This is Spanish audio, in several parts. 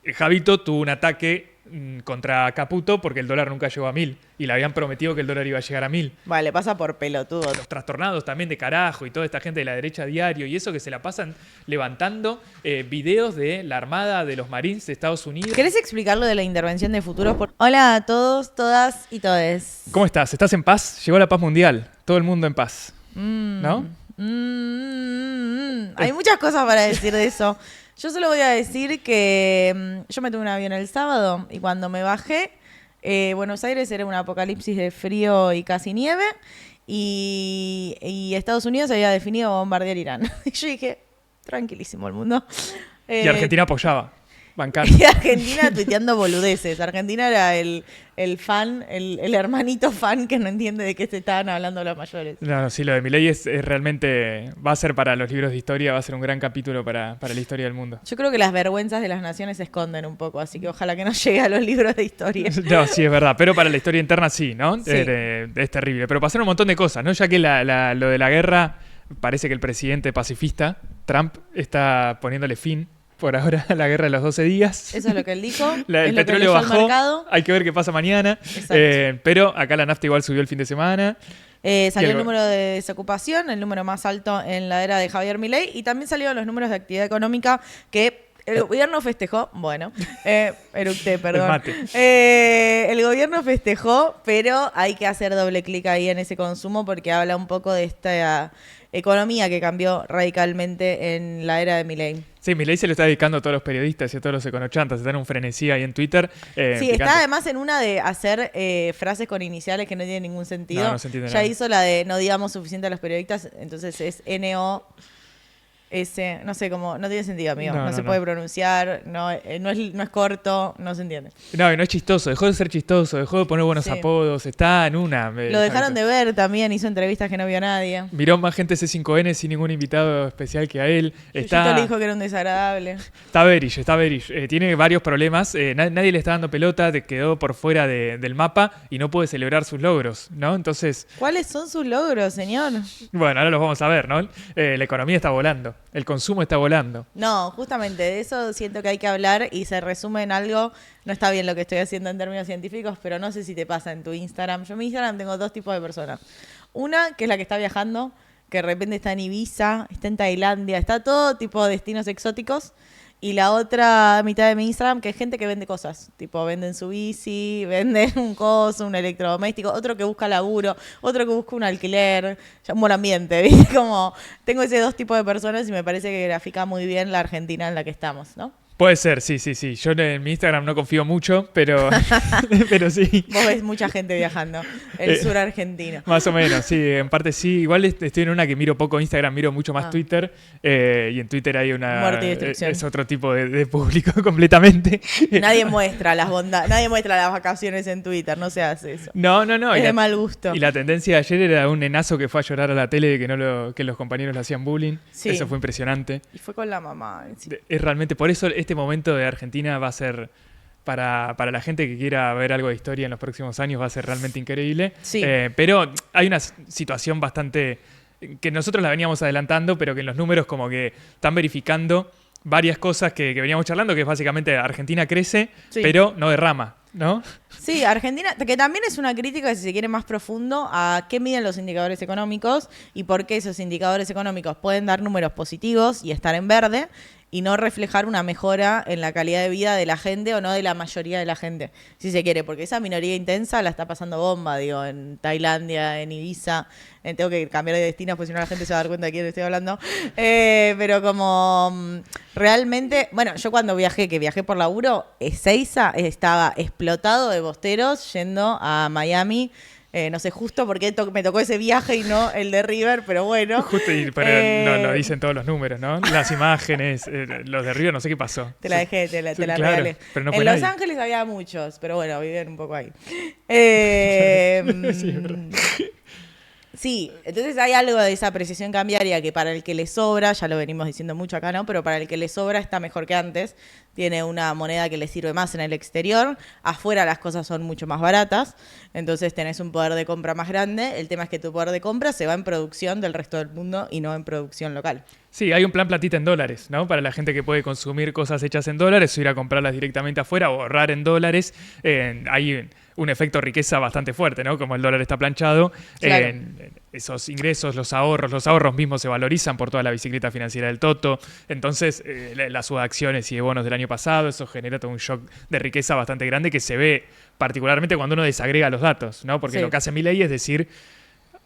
Javito tuvo un ataque contra Caputo porque el dólar nunca llegó a 1.000 y le habían prometido que el dólar iba a llegar a 1.000. Vale, pasa por pelotudo. Los trastornados también de carajo y toda esta gente de la derecha diario y eso que se la pasan levantando videos de la Armada de los Marines de Estados Unidos. ¿Querés explicar lo de la intervención de futuros? Hola a todos, todas y todes. ¿Cómo estás? ¿Estás en paz? Llegó la paz mundial. Todo el mundo en paz. ¿No? Hay muchas cosas para decir de eso. Yo solo voy a decir que yo me tuve un avión el sábado y cuando me bajé, Buenos Aires era un apocalipsis de frío y casi nieve y Estados Unidos había definido bombardear Irán. Y yo dije, tranquilísimo el mundo. Y Argentina apoyaba. Bancar. Y Argentina tuiteando boludeces. Argentina era el fan, el hermanito fan que no entiende de qué se estaban hablando los mayores. No, sí, lo de Milei es realmente, va a ser para los libros de historia, va a ser un gran capítulo para la historia del mundo. Yo creo que las vergüenzas de las naciones se esconden un poco, así que ojalá que no llegue a los libros de historia. No, sí, es verdad, pero para la historia interna sí, ¿no? Sí. Es terrible. Pero pasaron un montón de cosas, ¿no? Ya que lo de la guerra, parece que el presidente pacifista, Trump, está poniéndole fin por ahora a la guerra de los 12 días. Eso es lo que él dijo. El petróleo bajó, hay que ver qué pasa mañana. Exacto. Pero acá la nafta igual subió el fin de semana. Salió el número de desocupación, el número más alto en la era de Javier Milei, y también salieron los números de actividad económica que el gobierno festejó. Bueno, eructé, perdón. El gobierno festejó, pero hay que hacer doble clic ahí en ese consumo porque habla un poco de esta economía que cambió radicalmente en la era de Milei. Sí, Milei se lo está dedicando a todos los periodistas y a todos los econochantas. Está en un frenesí ahí en Twitter. Sí, está además en una de hacer frases con iniciales que no tienen ningún sentido. No se entiende ya nada. hizo la de no digamos suficiente a los periodistas, entonces es NOS, no sé cómo, no tiene sentido, amigo. No se puede pronunciar, no es corto, no se entiende. No, y no es chistoso, dejó de ser chistoso, dejó de poner buenos apodos, está en una. Lo dejaron de ver también, hizo entrevistas que no vio nadie. Miró más gente C5N sin ningún invitado especial que a él. Chuyito le dijo que era un desagradable. Está bearish. Tiene varios problemas, nadie le está dando pelota, quedó por fuera del mapa y no puede celebrar sus logros, ¿no? Entonces... ¿Cuáles son sus logros, señor? Bueno, ahora los vamos a ver, ¿no? La economía está volando. El consumo está volando. No, justamente de eso siento que hay que hablar y se resume en algo. No está bien lo que estoy haciendo en términos científicos, pero no sé si te pasa en tu Instagram. Yo en mi Instagram tengo dos tipos de personas. Una, que es la que está viajando, que de repente está en Ibiza, está en Tailandia, está todo tipo de destinos exóticos. Y la otra mitad de mi Instagram, que es gente que vende cosas. Tipo, venden su bici, venden un coso, un electrodoméstico. Otro que busca laburo, otro que busca un alquiler. Un buen ambiente, ¿viste? Como, tengo ese dos tipos de personas y me parece que grafica muy bien la Argentina en la que estamos, ¿no? Puede ser, sí. Yo en mi Instagram no confío mucho, pero, pero sí. Vos ves mucha gente viajando, el sur argentino. Más o menos, sí, en parte sí. Igual estoy en una que miro poco Instagram, miro mucho más Twitter. Y en Twitter hay una... Muerte y destrucción. Es otro tipo de público completamente. Nadie muestra las bondades, nadie muestra las vacaciones en Twitter, no se hace eso. No. Es de mal gusto. Y la tendencia de ayer era un nenazo que fue a llorar a la tele de que los compañeros le hacían bullying. Sí. Eso fue impresionante. Y fue con la mamá. Sí. Es realmente, por eso este momento de Argentina va a ser, para la gente que quiera ver algo de historia en los próximos años, va a ser realmente increíble. Sí. Pero hay una situación bastante, que nosotros la veníamos adelantando, pero que en los números como que están verificando varias cosas que veníamos charlando, que es básicamente Argentina crece, pero no derrama, ¿no? Sí, Argentina, que también es una crítica, si se quiere, más profundo a qué miden los indicadores económicos y por qué esos indicadores económicos pueden dar números positivos y estar en verde y no reflejar una mejora en la calidad de vida de la gente o no de la mayoría de la gente, si se quiere, porque esa minoría intensa la está pasando bomba, digo, en Tailandia, en Ibiza. Tengo que cambiar de destino, porque si no la gente se va a dar cuenta de quién estoy hablando. Pero como realmente, bueno, yo cuando viajé por laburo, Ezeiza estaba explotado de bosteros yendo a Miami. No sé justo por qué me tocó ese viaje y no el de River, pero bueno. Justo, pero lo dicen todos los números, ¿no? Las imágenes, los de River, no sé qué pasó. Te la dejé, te la claro, regalé. Pero no en Los Los Ángeles había muchos, pero bueno, viven un poco ahí. Sí, es verdad. Sí, entonces hay algo de esa apreciación cambiaria que para el que le sobra, ya lo venimos diciendo mucho acá, ¿no? Pero para el que le sobra está mejor que antes. tiene una moneda que le sirve más en el exterior, afuera las cosas son mucho más baratas, entonces tenés un poder de compra más grande, el tema es que tu poder de compra se va en producción del resto del mundo y no en producción local. Sí, hay un plan platita en dólares, ¿no? Para la gente que puede consumir cosas hechas en dólares o ir a comprarlas directamente afuera o ahorrar en dólares. Hay un efecto riqueza bastante fuerte, ¿no? Como el dólar está planchado, Claro. esos ingresos, los ahorros mismos se valorizan por toda la bicicleta financiera del Toto. Entonces, la suba de acciones y de bonos del año pasado, eso genera todo un shock de riqueza bastante grande que se ve particularmente cuando uno desagrega los datos, ¿no? Porque Sí. lo que hace Milei es decir,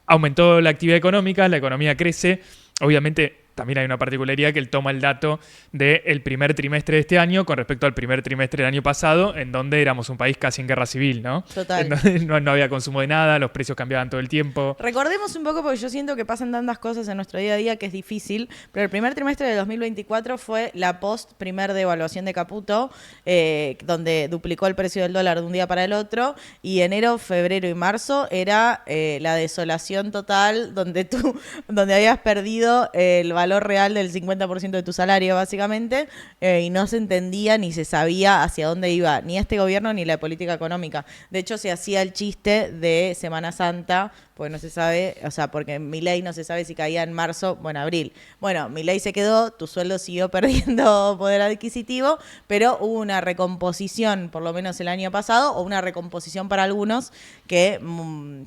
aumentó la actividad económica, la economía crece, obviamente. También hay una particularidad que él toma el dato del primer trimestre de este año con respecto al primer trimestre del año pasado, en donde éramos un país casi en guerra civil, ¿no? Total. En donde no había consumo de nada, los precios cambiaban todo el tiempo. Recordemos un poco, porque yo siento que pasan tantas cosas en nuestro día a día que es difícil, pero el primer trimestre de 2024 fue la primer devaluación de Caputo, donde duplicó el precio del dólar de un día para el otro, y enero, febrero y marzo era la desolación total, donde habías perdido el valor real del 50% de tu salario, básicamente, y no se entendía ni se sabía hacia dónde iba ni este gobierno ni la política económica. De hecho, se hacía el chiste de Semana Santa, porque no se sabe, o sea, porque Milei no se sabe si caía en marzo o en abril. Bueno, Milei se quedó, tu sueldo siguió perdiendo poder adquisitivo, pero hubo una recomposición, por lo menos el año pasado, o una recomposición para algunos que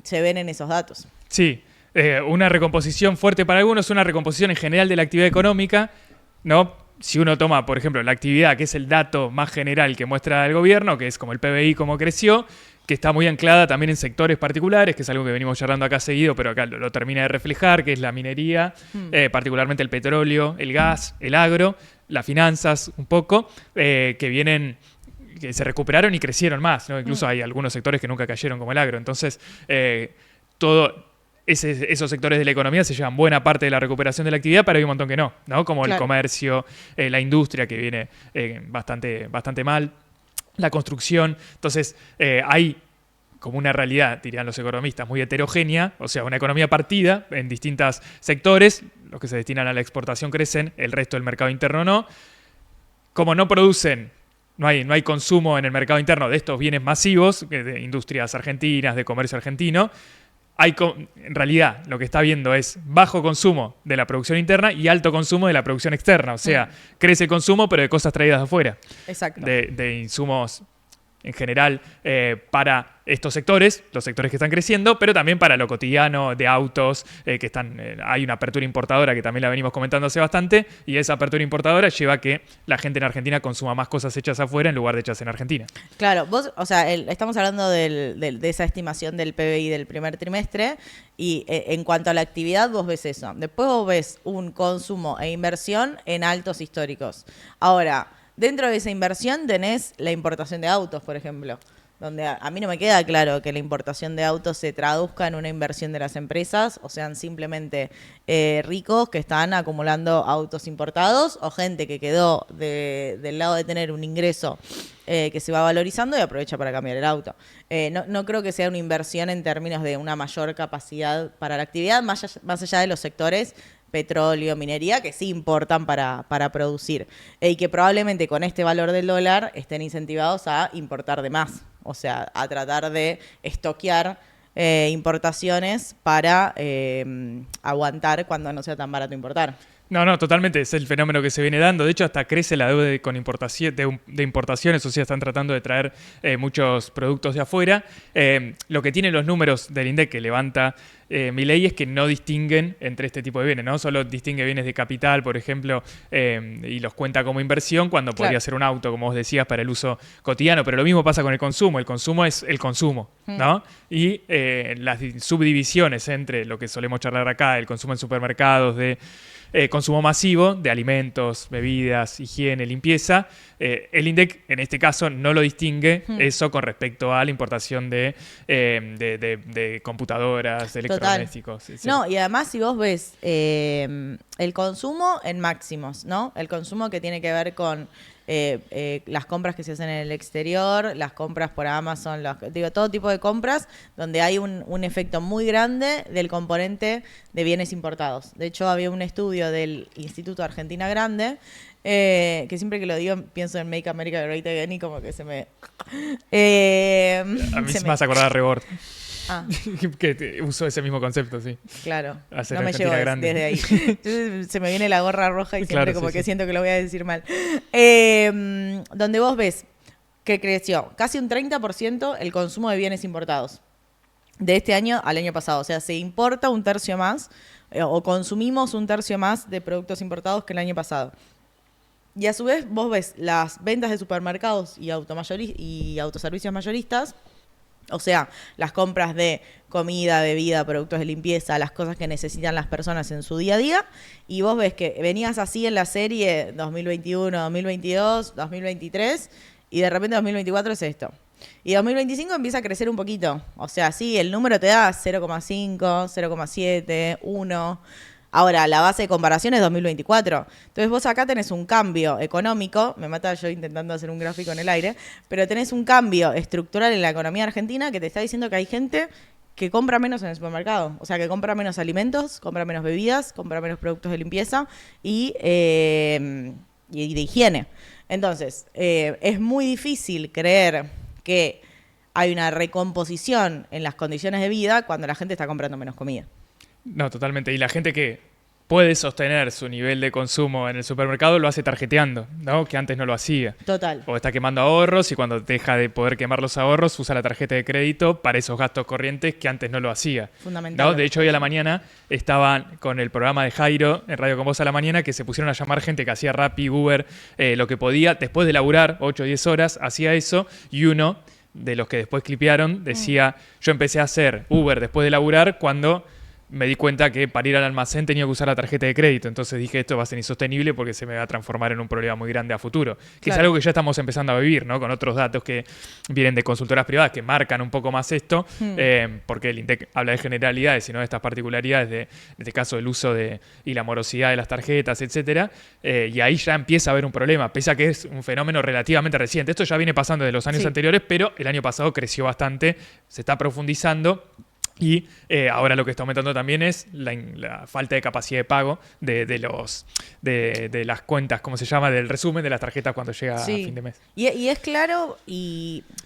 se ven en esos datos. Sí, una recomposición fuerte para algunos, una recomposición en general de la actividad económica, ¿no? Si uno toma, por ejemplo, la actividad, que es el dato más general que muestra el gobierno, que es como el PBI, cómo creció, que está muy anclada también en sectores particulares, que es algo que venimos charlando acá seguido, pero acá lo termina de reflejar, que es la minería, particularmente el petróleo, el gas, el agro, las finanzas un poco, que se recuperaron y crecieron más, ¿no? Incluso hay algunos sectores que nunca cayeron como el agro. Entonces, esos sectores de la economía se llevan buena parte de la recuperación de la actividad, pero hay un montón que no, ¿no? Como el comercio, la industria, que viene bastante mal, la construcción. Entonces, hay como una realidad, dirían los economistas, muy heterogénea, o sea, una economía partida en distintos sectores, los que se destinan a la exportación crecen, el resto del mercado interno no. Como no producen, no hay consumo en el mercado interno de estos bienes masivos, de industrias argentinas, de comercio argentino, en realidad lo que está viendo es bajo consumo de la producción interna y alto consumo de la producción externa. O sea, crece el consumo, pero de cosas traídas de afuera. Exacto. De insumos en general para estos sectores, los sectores que están creciendo, pero también para lo cotidiano de autos, hay una apertura importadora que también la venimos comentando hace bastante, y esa apertura importadora lleva a que la gente en Argentina consuma más cosas hechas afuera en lugar de hechas en Argentina. Claro, vos, o sea, estamos hablando de esa estimación del PBI del primer trimestre, y en cuanto a la actividad vos ves eso. Después vos ves un consumo e inversión en altos históricos. Ahora, dentro de esa inversión tenés la importación de autos, por ejemplo, donde a mí no me queda claro que la importación de autos se traduzca en una inversión de las empresas, o sean simplemente ricos que están acumulando autos importados, o gente que quedó del lado de tener un ingreso que se va valorizando y aprovecha para cambiar el auto. No creo que sea una inversión en términos de una mayor capacidad para la actividad, más allá de los sectores petróleo, minería, que sí importan para producir. Y que probablemente con este valor del dólar estén incentivados a importar de más. O sea, a tratar de estoquear importaciones para aguantar cuando no sea tan barato importar. No, totalmente, es el fenómeno que se viene dando. De hecho, hasta crece la deuda de importaciones, o sea, están tratando de traer muchos productos de afuera. Lo que tienen los números del INDEC que levanta Milei es que no distinguen entre este tipo de bienes, ¿no? Solo distingue bienes de capital, por ejemplo, y los cuenta como inversión cuando podría ser un auto, como vos decías, para el uso cotidiano. Pero lo mismo pasa con el consumo. El consumo es el consumo, ¿no? Y las subdivisiones entre lo que solemos charlar acá, el consumo en supermercados, de consumo masivo de alimentos, bebidas, higiene, limpieza. El INDEC, en este caso, no lo distingue eso con respecto a la importación de computadoras, de electrodomésticos. No, y además si vos ves el consumo en máximos, ¿no? El consumo que tiene que ver con las compras que se hacen en el exterior, las compras por Amazon, todo tipo de compras, donde hay un efecto muy grande del componente de bienes importados. De hecho, había un estudio del Instituto Argentina Grande Que siempre que lo digo pienso en Make America Great Again y como que se me... A mí se me hace acordar a Rebord. Ah, Que usó ese mismo concepto, sí. claro. Hacer No me Argentina llevo grande. desde ahí. Entonces se me viene la gorra roja y siempre Claro, como sí, que sí. siento que lo voy a decir mal. Donde vos ves que creció casi un 30% el consumo de bienes importados. De este año al año pasado. O sea, se importa un tercio más o consumimos un tercio más de productos importados que el año pasado. Y a su vez vos ves las ventas de supermercados y autoservicios mayoristas, o sea, las compras de comida, bebida, productos de limpieza, las cosas que necesitan las personas en su día a día, y vos ves que venías así en la serie 2021, 2022, 2023, y de repente 2024 es esto. Y 2025 empieza a crecer un poquito. O sea, sí, el número te da 0,5, 0,7, 1. Ahora, la base de comparación es 2024. Entonces vos acá tenés un cambio económico, me mata yo intentando hacer un gráfico en el aire, pero tenés un cambio estructural en la economía argentina que te está diciendo que hay gente que compra menos en el supermercado. O sea, que compra menos alimentos, compra menos bebidas, compra menos productos de limpieza y de higiene. Entonces, es muy difícil creer que hay una recomposición en las condiciones de vida cuando la gente está comprando menos comida. No, totalmente. Y la gente que puede sostener su nivel de consumo en el supermercado lo hace tarjeteando, ¿no? Que antes no lo hacía. Total. O está quemando ahorros y cuando deja de poder quemar los ahorros usa la tarjeta de crédito para esos gastos corrientes que antes no lo hacía. Fundamental. ¿No? De hecho, hoy a la mañana estaban con el programa de Jairo en Radio Con Vos a la mañana que se pusieron a llamar gente que hacía Rappi, Uber, lo que podía. Después de laburar 8 o 10 horas, hacía eso y uno de los que después clipearon decía, yo empecé a hacer Uber después de laburar cuando me di cuenta que para ir al almacén tenía que usar la tarjeta de crédito. Entonces dije, esto va a ser insostenible porque se me va a transformar en un problema muy grande a futuro. Que es algo que ya estamos empezando a vivir, ¿no? Con otros datos que vienen de consultoras privadas que marcan un poco más esto, porque el INDEC habla de generalidades y no de estas particularidades de, en este caso, el uso y la morosidad de las tarjetas, etcétera. Y ahí ya empieza a haber un problema, pese a que es un fenómeno relativamente reciente. Esto ya viene pasando desde los años anteriores, pero el año pasado creció bastante, se está profundizando. Y ahora lo que está aumentando también es la falta de capacidad de pago de las cuentas, ¿cómo se llama? Del resumen de las tarjetas cuando llega a fin de mes. Y es claro,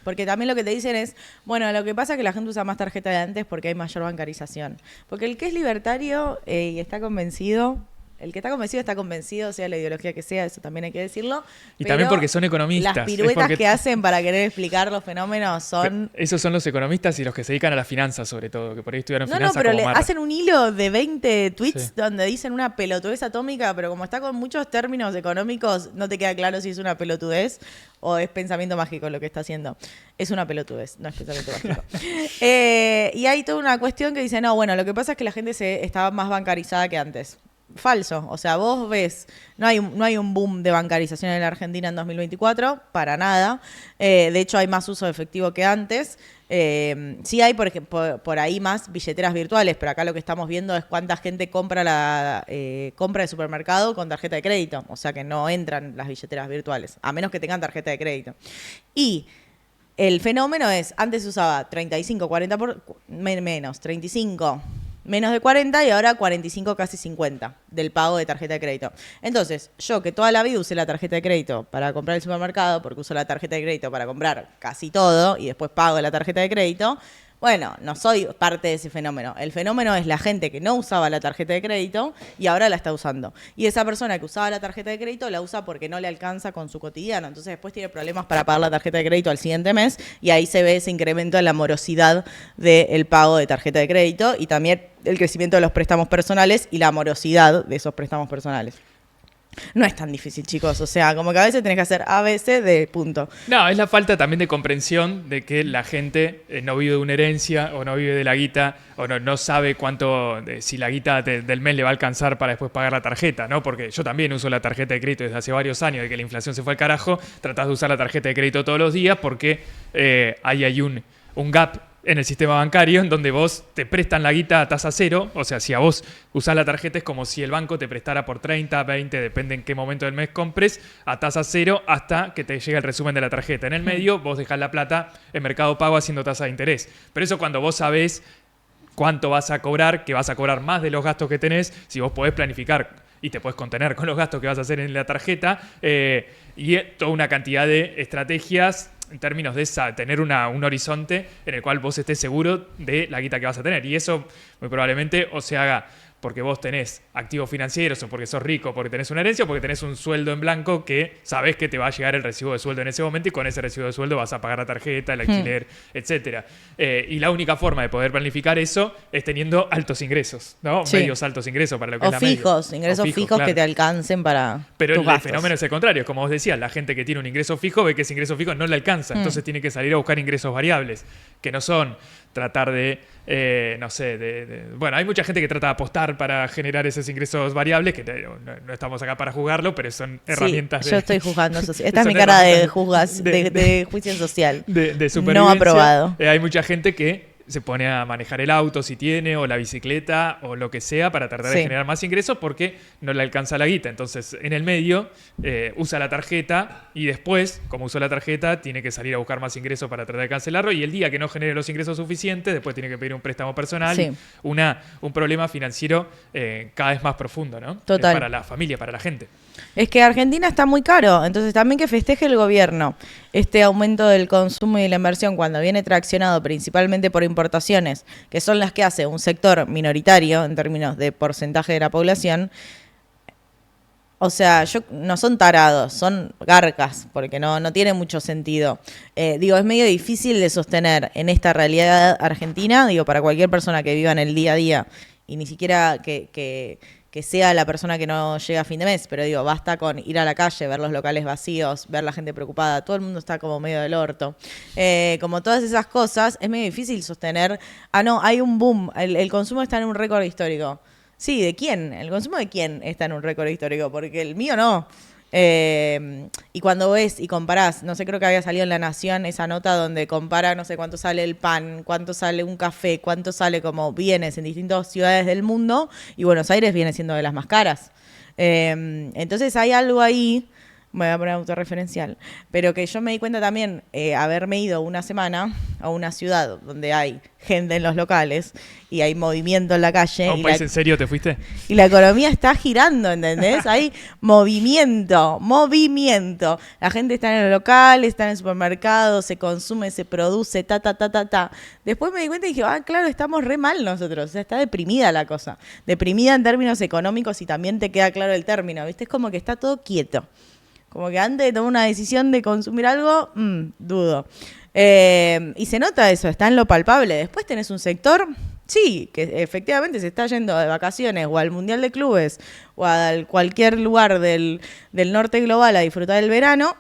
porque también lo que te dicen es, bueno, lo que pasa es que la gente usa más tarjeta de antes porque hay mayor bancarización. Porque el que es libertario y está convencido... El que está convencido, sea la ideología que sea, eso también hay que decirlo. Y también porque son economistas. Las piruetas que hacen para querer explicar los fenómenos son... Esos son los economistas y los que se dedican a las finanzas, sobre todo, que por ahí estudiaron finanzas. No, pero como Marra. hacen un hilo de 20 tweets donde dicen una pelotudez atómica, pero como está con muchos términos económicos, no te queda claro si es una pelotudez o es pensamiento mágico lo que está haciendo. Es una pelotudez, no es pensamiento mágico. Y hay toda una cuestión que dice, no, bueno, lo que pasa es que la gente estaba más bancarizada que antes. Falso. O sea, vos ves, no hay un boom de bancarización en la Argentina en 2024, para nada. De hecho, hay más uso de efectivo que antes. Sí hay, por ahí más billeteras virtuales, pero acá lo que estamos viendo es cuánta gente compra compra de supermercado con tarjeta de crédito. O sea, que no entran las billeteras virtuales, a menos que tengan tarjeta de crédito. Y el fenómeno es, antes se usaba 35, 40 menos, 35... menos de 40 y ahora 45, casi 50 del pago de tarjeta de crédito. Entonces, yo que toda la vida usé la tarjeta de crédito para comprar el supermercado, porque uso la tarjeta de crédito para comprar casi todo y después pago la tarjeta de crédito, bueno, no soy parte de ese fenómeno. El fenómeno es la gente que no usaba la tarjeta de crédito y ahora la está usando. Y esa persona que usaba la tarjeta de crédito la usa porque no le alcanza con su cotidiano. Entonces después tiene problemas para pagar la tarjeta de crédito al siguiente mes y ahí se ve ese incremento en la morosidad del pago de tarjeta de crédito y también el crecimiento de los préstamos personales y la morosidad de esos préstamos personales. No es tan difícil, chicos. O sea, como que a veces tenés que hacer A, B, C, D, punto. No, es la falta también de comprensión de que la gente no vive de una herencia o no vive de la guita o no sabe cuánto, si la guita del mes le va a alcanzar para después pagar la tarjeta, ¿no? Porque yo también uso la tarjeta de crédito desde hace varios años, de que la inflación se fue al carajo, tratás de usar la tarjeta de crédito todos los días porque hay un gap en el sistema bancario en donde vos te prestan la guita a tasa cero, o sea, si a vos usás la tarjeta es como si el banco te prestara por 30, 20, depende en qué momento del mes compres, a tasa cero hasta que te llegue el resumen de la tarjeta. En el medio vos dejás la plata en Mercado Pago haciendo tasa de interés. Pero eso cuando vos sabés cuánto vas a cobrar, que vas a cobrar más de los gastos que tenés, si vos podés planificar y te puedes contener con los gastos que vas a hacer en la tarjeta y toda una cantidad de estrategias en términos de tener un horizonte en el cual vos estés seguro de la guita que vas a tener. Y eso muy probablemente o se haga porque vos tenés activos financieros o porque sos rico, porque tenés una herencia o porque tenés un sueldo en blanco que sabés que te va a llegar el recibo de sueldo en ese momento y con ese recibo de sueldo vas a pagar la tarjeta, el alquiler, etcétera. Y la única forma de poder planificar eso es teniendo altos ingresos, ¿no? Sí. Medios altos ingresos para lo que es la media. Ingresos fijos claro. Que te alcancen para Pero tus gastos. El fenómeno es el contrario, como vos decías, la gente que tiene un ingreso fijo ve que ese ingreso fijo no le alcanza, entonces tiene que salir a buscar ingresos variables, que no son tratar de, no sé, bueno, hay mucha gente que trata de apostar para generar esos ingresos variables, que no estamos acá para juzgarlo, pero son herramientas yo estoy juzgando. Esta es mi cara de juicio social. De supervivencia. No aprobado. Hay mucha gente que se pone a manejar el auto si tiene, o la bicicleta, o lo que sea, para tratar de generar más ingresos porque no le alcanza la guita. Entonces, en el medio, usa la tarjeta y después, como usó la tarjeta, tiene que salir a buscar más ingresos para tratar de cancelarlo. Y el día que no genere los ingresos suficientes, después tiene que pedir un préstamo personal. Sí. Un problema financiero cada vez más profundo, ¿no? Total. Para la familia, para la gente. Es que Argentina está muy caro, entonces también que festeje el gobierno este aumento del consumo y de la inversión cuando viene traccionado principalmente por importaciones, que son las que hace un sector minoritario en términos de porcentaje de la población. O sea, no son tarados, son garcas, porque no tiene mucho sentido. Es medio difícil de sostener en esta realidad argentina, para cualquier persona que viva en el día a día, y ni siquiera que sea la persona que no llega a fin de mes, pero basta con ir a la calle, ver los locales vacíos, ver la gente preocupada, todo el mundo está como medio del orto. Como todas esas cosas, es medio difícil sostener, hay un boom, el consumo está en un récord histórico. Sí, ¿de quién? ¿El consumo de quién está en un récord histórico? Porque el mío no. Y cuando ves y comparás, no sé, creo que había salido en La Nación esa nota donde compara, no sé, cuánto sale el pan, cuánto sale un café, cuánto sale como bienes en distintas ciudades del mundo, y Buenos Aires viene siendo de las más caras. Entonces hay algo ahí, me voy a poner autorreferencial, pero que yo me di cuenta también, haberme ido una semana a una ciudad donde hay gente en los locales y hay movimiento en la calle. ¿A un país en serio te fuiste? Y la economía está girando, ¿entendés? Hay movimiento. La gente está en el local, está en el supermercado, se consume, se produce, Después me di cuenta y dije, claro, estamos re mal nosotros. O sea, está deprimida la cosa. Deprimida en términos económicos y también te queda claro el término, ¿viste? Es como que está todo quieto. Como que antes de tomar una decisión de consumir algo, dudo. Y se nota eso, está en lo palpable. Después tenés un sector, sí, que efectivamente se está yendo de vacaciones o al Mundial de Clubes o a cualquier lugar del norte global a disfrutar del verano,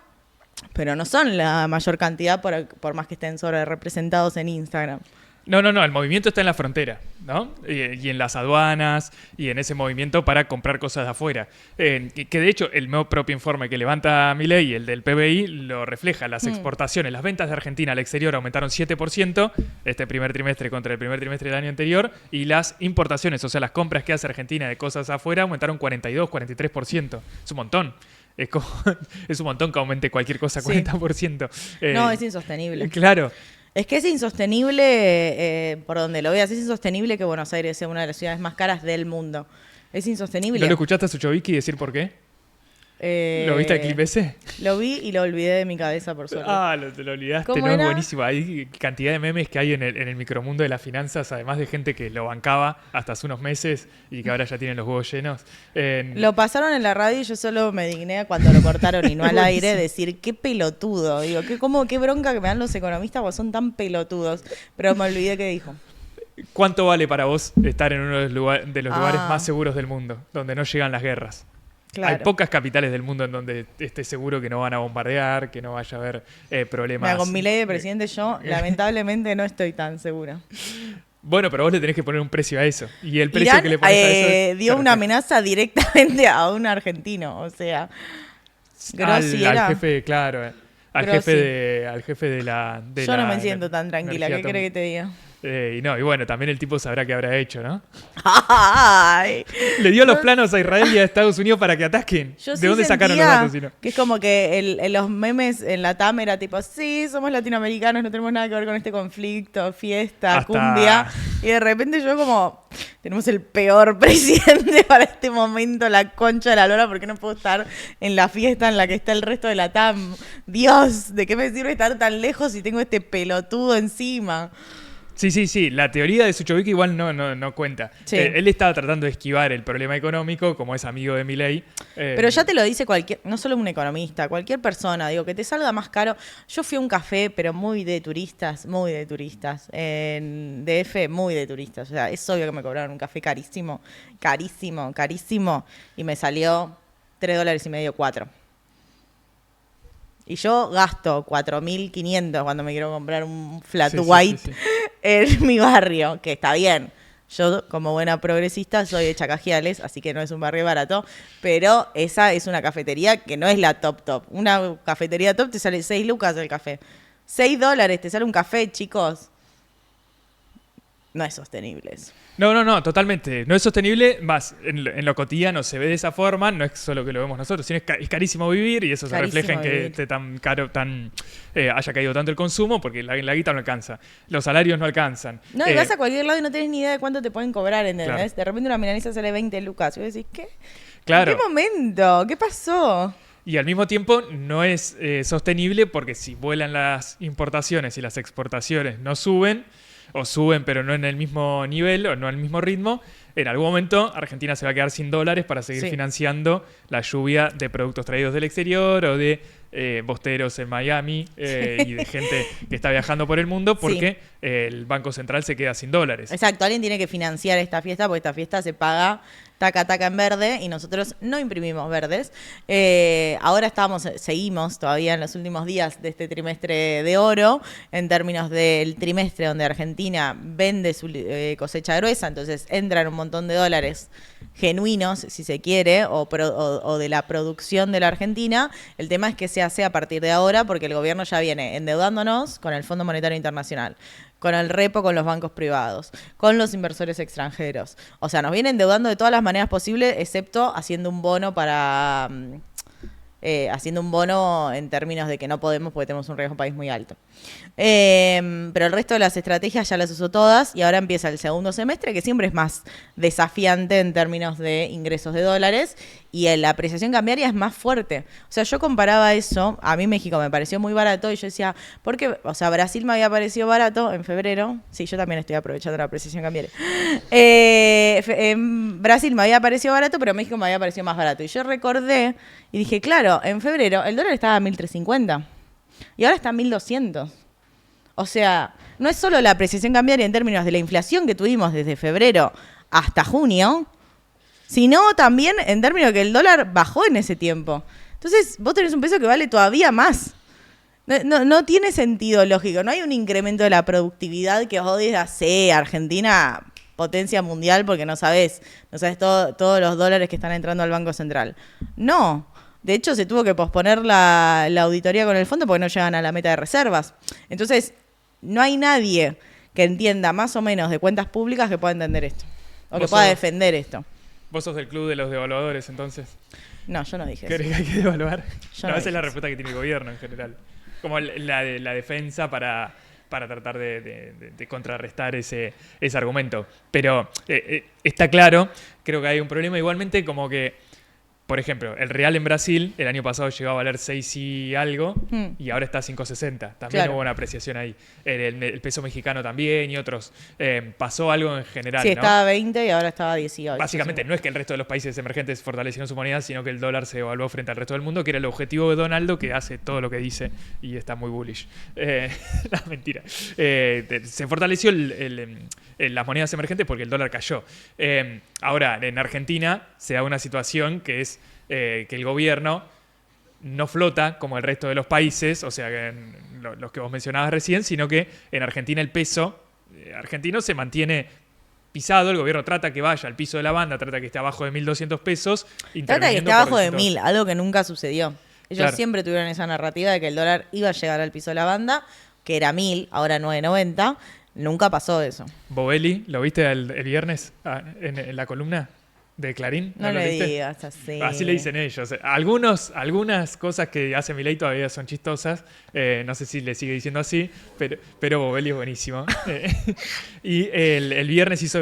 pero no son la mayor cantidad por más que estén sobre representados en Instagram. No, el movimiento está en la frontera, ¿no? Y en las aduanas y en ese movimiento para comprar cosas de afuera. Que de hecho el propio informe que levanta Milei, el del PBI, lo refleja. Las exportaciones, las ventas de Argentina al exterior aumentaron 7% este primer trimestre contra el primer trimestre del año anterior, y las importaciones, o sea, las compras que hace Argentina de cosas afuera, aumentaron 42, 43%. Es un montón. Es un montón que aumente cualquier cosa 40%. No, es insostenible. Claro. Es que es insostenible, por donde lo veas, es insostenible que Buenos Aires sea una de las ciudades más caras del mundo. Es insostenible. ¿No lo escuchaste a Suchovicki decir por qué? ¿Lo viste el clip ese? Lo vi y lo olvidé de mi cabeza, por suerte. Te lo olvidaste, no, es buenísimo. Hay cantidad de memes que hay en el micromundo de las finanzas, además de gente que lo bancaba hasta hace unos meses y que ahora ya tienen los huevos llenos. Lo pasaron en la radio y yo solo me digné cuando lo cortaron y no al aire decir, qué pelotudo. Digo, qué bronca que me dan los economistas porque son tan pelotudos. Pero me olvidé qué dijo. ¿Cuánto vale para vos estar en uno de los lugares más seguros del mundo, donde no llegan las guerras? Claro. Hay pocas capitales del mundo en donde estés seguro que no van a bombardear, que no vaya a haber problemas. Mira, con mi ley de presidente yo lamentablemente no estoy tan segura. Bueno, pero vos le tenés que poner un precio a eso. Y el precio que le pones a eso dio una amenaza directamente a un argentino. O sea, Grossi al jefe, claro. Al jefe de la yo no me siento tan tranquila. ¿Qué querés que te diga? Y no, y bueno, también el tipo sabrá qué habrá hecho, ¿no? Ay. Le dio los planos a Israel y a Estados Unidos para que ataquen. Yo ¿De sí dónde sacaron los sentía datos? Si no? que es como que los memes en la TAM era tipo, sí, somos latinoamericanos, no tenemos nada que ver con este conflicto, fiesta, Hasta- cumbia. Y de repente yo como, tenemos el peor presidente para este momento, la concha de la lora, porque no puedo estar en la fiesta en la que está el resto de la TAM. Dios, ¿de qué me sirve estar tan lejos si tengo este pelotudo encima? Sí. La teoría de Suchovicki igual no cuenta. Sí. Él estaba tratando de esquivar el problema económico, como es amigo de Milei. Pero ya te lo dice cualquier, no solo un economista, cualquier persona, digo, que te salga más caro. Yo fui a un café, pero muy de turistas, en DF, muy de turistas. O sea, es obvio que me cobraron un café carísimo, y me salió $3.50, 4. Y yo gasto 4.500 cuando me quiero comprar un flat white Sí. en mi barrio, que está bien. Yo, como buena progresista, soy de Chacajiales, así que no es un barrio barato, pero esa es una cafetería que no es la top. Una cafetería top te sale 6 lucas el café. $6 te sale un café, chicos. No es sostenible eso. No, totalmente. No es sostenible, más en lo cotidiano se ve de esa forma, no es solo que lo vemos nosotros, sino es carísimo vivir y eso se Carísimo refleja en que vivir. esté tan caro, haya caído tanto el consumo, porque la guita no alcanza, los salarios no alcanzan. No, y vas a cualquier lado y no tenés ni idea de cuánto te pueden cobrar, ¿entendés? Claro. De repente una milanesa sale 20 lucas. Y vos decís, ¿qué? Claro. ¿En qué momento? ¿Qué pasó? Y al mismo tiempo no es sostenible porque si vuelan las importaciones y las exportaciones no suben, o suben pero no en el mismo nivel o no al mismo ritmo, en algún momento Argentina se va a quedar sin dólares para seguir Sí. financiando la lluvia de productos traídos del exterior o de bosteros en Miami y de gente que está viajando por el mundo porque el Banco Central se queda sin dólares. Exacto, alguien tiene que financiar esta fiesta porque esta fiesta se paga taca en verde y nosotros no imprimimos verdes. Ahora seguimos todavía en los últimos días de este trimestre de oro, en términos del trimestre donde Argentina vende su cosecha gruesa, entonces entran un montón de dólares genuinos, si se quiere, o de la producción de la Argentina. El tema es que se hace a partir de ahora porque el gobierno ya viene endeudándonos con el Fondo Monetario Internacional, con el repo con los bancos privados, con los inversores extranjeros. O sea, nos viene endeudando de todas las maneras posibles, excepto haciendo un bono haciendo un bono en términos de que no podemos porque tenemos un riesgo país muy alto. Pero el resto de las estrategias ya las usó todas y ahora empieza el segundo semestre, que siempre es más desafiante en términos de ingresos de dólares y la apreciación cambiaria es más fuerte. O sea, yo comparaba eso, a mí México me pareció muy barato y yo decía, ¿por qué? O sea, Brasil me había parecido barato en febrero. Sí, yo también estoy aprovechando la apreciación cambiaria. En Brasil me había parecido barato, pero México me había parecido más barato. Y yo recordé y dije, claro, en febrero el dólar estaba a 1.350 y ahora está a 1.200. O sea, no es solo la apreciación cambiaria en términos de la inflación que tuvimos desde febrero hasta junio, sino también en términos de que el dólar bajó en ese tiempo. Entonces, vos tenés un peso que vale todavía más. No tiene sentido lógico. No hay un incremento de la productividad que vos digas, sí, Argentina, potencia mundial, porque no sabés todos los dólares que están entrando al Banco Central. No. De hecho, se tuvo que posponer la auditoría con el fondo porque no llegan a la meta de reservas. Entonces, no hay nadie que entienda más o menos de cuentas públicas que pueda entender esto. O que pueda defender esto. Vos sos del club de los devaluadores, entonces. No, yo no dije ¿Crees eso. que hay que devaluar? Yo No, no esa es la dije respuesta que tiene el gobierno en general. Como la defensa para tratar de contrarrestar ese argumento. Pero está claro, creo que hay un problema igualmente como que, por ejemplo, el real en Brasil el año pasado llegó a valer 6 y algo y ahora está a 5.60. También Claro. hubo una apreciación ahí. El peso mexicano también y otros. Pasó algo en general, Sí, ¿no? estaba a 20 y ahora estaba a 18. Básicamente no es que el resto de los países emergentes fortalecieron su moneda, sino que el dólar se evaluó frente al resto del mundo, que era el objetivo de Donaldo, que hace todo lo que dice y está muy bullish. No, mentira. Se fortaleció las monedas emergentes porque el dólar cayó. Ahora, en Argentina se da una situación que es que el gobierno no flota como el resto de los países, o sea, los que vos mencionabas recién, sino que en Argentina el peso argentino se mantiene pisado, el gobierno trata que vaya al piso de la banda, trata que esté abajo de 1.200 pesos. Trata que interviniendo esté abajo por de distintos- 1.000, algo que nunca sucedió. Ellos Claro. siempre tuvieron esa narrativa de que el dólar iba a llegar al piso de la banda, que era 1.000, ahora 9.90. Nunca pasó eso. Bovelli, ¿lo viste el viernes en la columna de Clarín? No lo le leíste? digas así. Así le dicen ellos. Algunas cosas que hace Milei todavía son chistosas. No sé si le sigue diciendo así, pero Bovelli es buenísimo. Y el viernes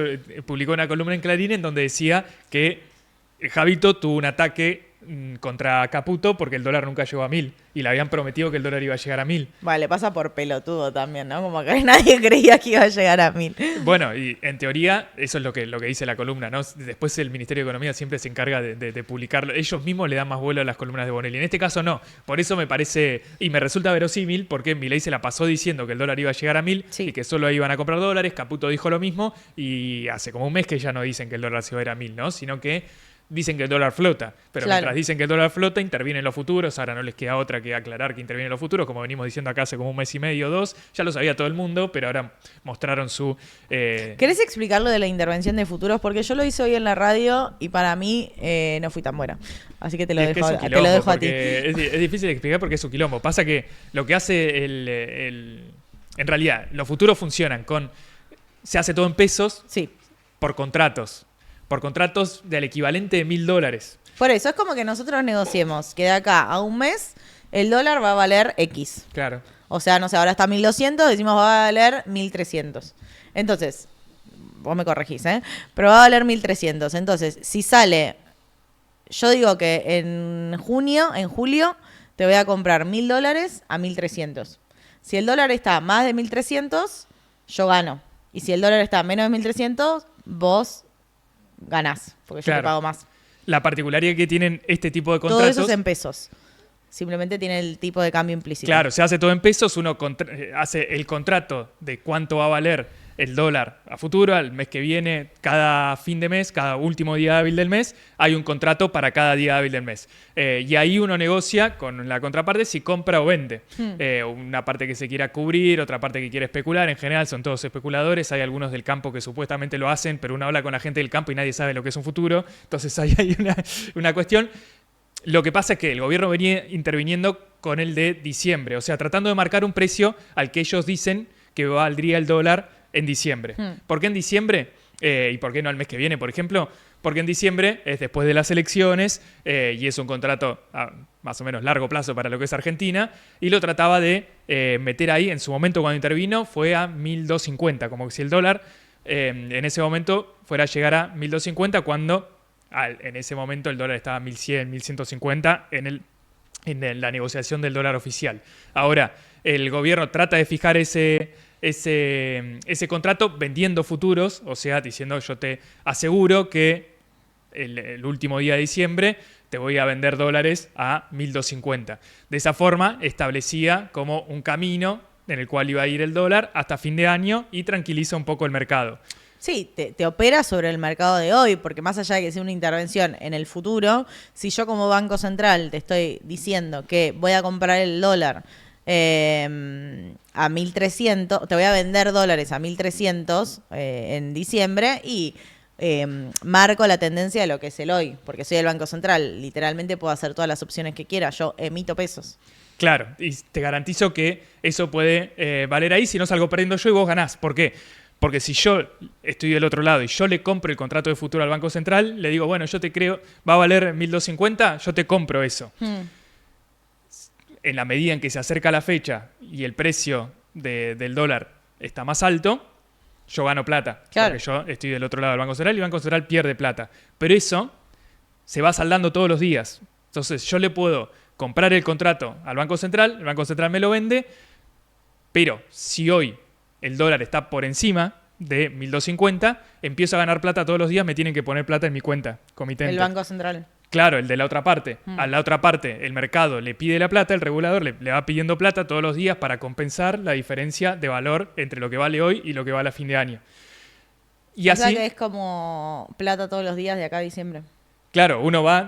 publicó una columna en Clarín en donde decía que Javito tuvo un ataque contra Caputo porque el dólar nunca llegó a 1.000 y le habían prometido que el dólar iba a llegar a 1.000. Vale, pasa por pelotudo también, ¿no? Como que nadie creía que iba a llegar a 1.000. Bueno, y en teoría eso es lo que dice la columna, ¿no? Después el Ministerio de Economía siempre se encarga de publicarlo. Ellos mismos le dan más vuelo a las columnas de Bonelli. En este caso no. Por eso me parece, y me resulta verosímil, porque Milei se la pasó diciendo que el dólar iba a llegar a 1.000 Sí. y que solo iban a comprar dólares. Caputo dijo lo mismo y hace como un mes que ya no dicen que el dólar se va a ir a 1.000, ¿no? Sino que dicen que el dólar flota, pero Claro. mientras dicen que el dólar flota, intervienen los futuros. Ahora no les queda otra que aclarar que intervienen los futuros, como venimos diciendo acá hace como un mes y medio o 2. Ya lo sabía todo el mundo, pero ahora mostraron su... ¿Querés explicar lo de la intervención de futuros? Porque yo lo hice hoy en la radio y para mí no fui tan buena. Así que te lo Es que dejo, es un te quilombo, lo dejo a ti. porque es difícil de explicar porque es un quilombo. Pasa que lo que hace en realidad, los futuros funcionan se hace todo en pesos Sí. por contratos del equivalente de $1.000. Por eso es como que nosotros negociemos que de acá a un mes el dólar va a valer X. Claro. O sea, no sé, ahora está 1.200, decimos va a valer 1.300. Entonces, vos me corregís, ¿eh? Pero va a valer 1.300. Entonces, si sale, yo digo que en julio, te voy a comprar $1.000 a 1.300. Si el dólar está más de 1.300, yo gano. Y si el dólar está menos de 1.300, vos ganás, porque yo Claro. te pago más. La particularidad que tienen este tipo de Todo contratos... eso es en pesos. Simplemente tiene el tipo de cambio implícito. Claro, se hace todo en pesos, uno hace el contrato de cuánto va a valer el dólar a futuro, al mes que viene, cada fin de mes, cada último día hábil del mes, hay un contrato para cada día hábil del mes. Y ahí uno negocia con la contraparte si compra o vende. Una parte que se quiera cubrir, otra parte que quiere especular. En general son todos especuladores, hay algunos del campo que supuestamente lo hacen, pero uno habla con la gente del campo y nadie sabe lo que es un futuro. Entonces ahí hay una cuestión. Lo que pasa es que el gobierno venía interviniendo con el de diciembre, o sea, tratando de marcar un precio al que ellos dicen que valdría el dólar en diciembre. ¿Por qué en diciembre? ¿Y por qué no al mes que viene, por ejemplo? Porque en diciembre es después de las elecciones y es un contrato a más o menos largo plazo para lo que es Argentina, y lo trataba de meter ahí. En su momento cuando intervino fue a 1.250, como que si el dólar en ese momento fuera a llegar a 1.250 cuando en ese momento el dólar estaba a 1.100, 1.150 en la negociación del dólar oficial. Ahora, el gobierno trata de fijar ese contrato vendiendo futuros, o sea, diciendo yo te aseguro que el último día de diciembre te voy a vender dólares a 1.250. De esa forma establecía como un camino en el cual iba a ir el dólar hasta fin de año y tranquiliza un poco el mercado. Sí, te opera sobre el mercado de hoy, porque más allá de que sea una intervención en el futuro, si yo como Banco Central te estoy diciendo que voy a comprar el dólar a 1.300, te voy a vender dólares a 1.300 en diciembre y marco la tendencia de lo que es el hoy, porque soy el Banco Central, literalmente puedo hacer todas las opciones que quiera, yo emito pesos. Claro, y te garantizo que eso puede valer ahí si no salgo perdiendo yo y vos ganás. ¿Por qué? Porque si yo estoy del otro lado y yo le compro el contrato de futuro al Banco Central, le digo, bueno, yo te creo, va a valer 1.250, yo te compro eso. En la medida en que se acerca la fecha y el precio del dólar está más alto, yo gano plata. Claro. Porque yo estoy del otro lado del Banco Central y el Banco Central pierde plata. Pero eso se va saldando todos los días. Entonces yo le puedo comprar el contrato al Banco Central, el Banco Central me lo vende, pero si hoy el dólar está por encima de 1.250, empiezo a ganar plata todos los días, me tienen que poner plata en mi cuenta comitente. El Banco Central. Claro, el de la otra parte. A la otra parte, el mercado le pide la plata, el regulador le va pidiendo plata todos los días para compensar la diferencia de valor entre lo que vale hoy y lo que vale a fin de año. Y O así, sea que es como plata todos los días de acá a diciembre. Claro,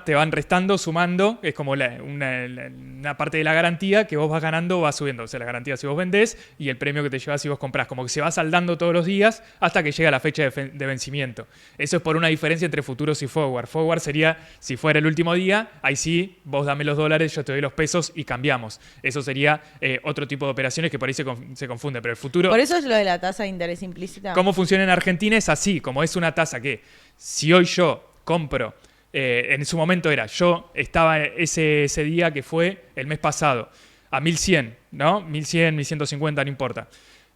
te van restando, sumando, es como una parte de la garantía que vos vas ganando, va subiendo. O sea, la garantía si vos vendés y el premio que te llevas si vos comprás. Como que se va saldando todos los días hasta que llega la fecha de vencimiento. Eso es por una diferencia entre futuros y forward. Forward sería, si fuera el último día, ahí sí, vos dame los dólares, yo te doy los pesos y cambiamos. Eso sería otro tipo de operaciones que por ahí se confunde. Pero el futuro... Por eso es lo de la tasa de interés implícita. ¿Cómo funciona en Argentina? Es así, como es una tasa que si hoy yo compro... en su momento yo estaba ese día que fue el mes pasado a 1100, ¿no? 1100, 1150, no importa.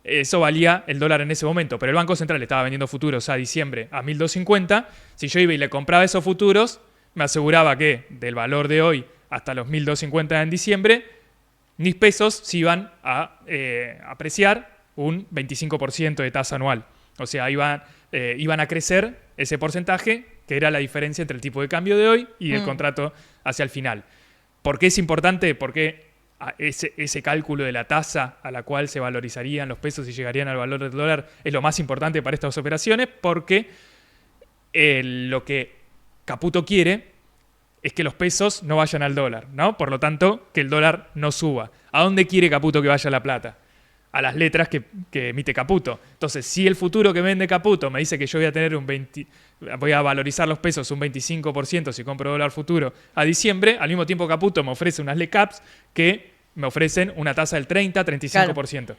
Eso valía el dólar en ese momento, pero el Banco Central estaba vendiendo futuros a diciembre a 1250. Si yo iba y le compraba esos futuros, me aseguraba que del valor de hoy hasta los 1250 en diciembre, mis pesos se iban a apreciar un 25% de tasa anual. O sea, iban a crecer ese porcentaje, que era la diferencia entre el tipo de cambio de hoy y el contrato hacia el final. ¿Por qué es importante? Porque ese cálculo de la tasa a la cual se valorizarían los pesos y llegarían al valor del dólar es lo más importante para estas operaciones, porque lo que Caputo quiere es que los pesos no vayan al dólar, ¿no? Por lo tanto, que el dólar no suba. ¿A dónde quiere Caputo que vaya la plata? A las letras que emite Caputo. Entonces, si el futuro que vende Caputo me dice que yo voy a tener voy a valorizar los pesos un 25% si compro dólar futuro a diciembre, al mismo tiempo Caputo me ofrece unas LECAPs que me ofrecen una tasa del 30-35%. Claro.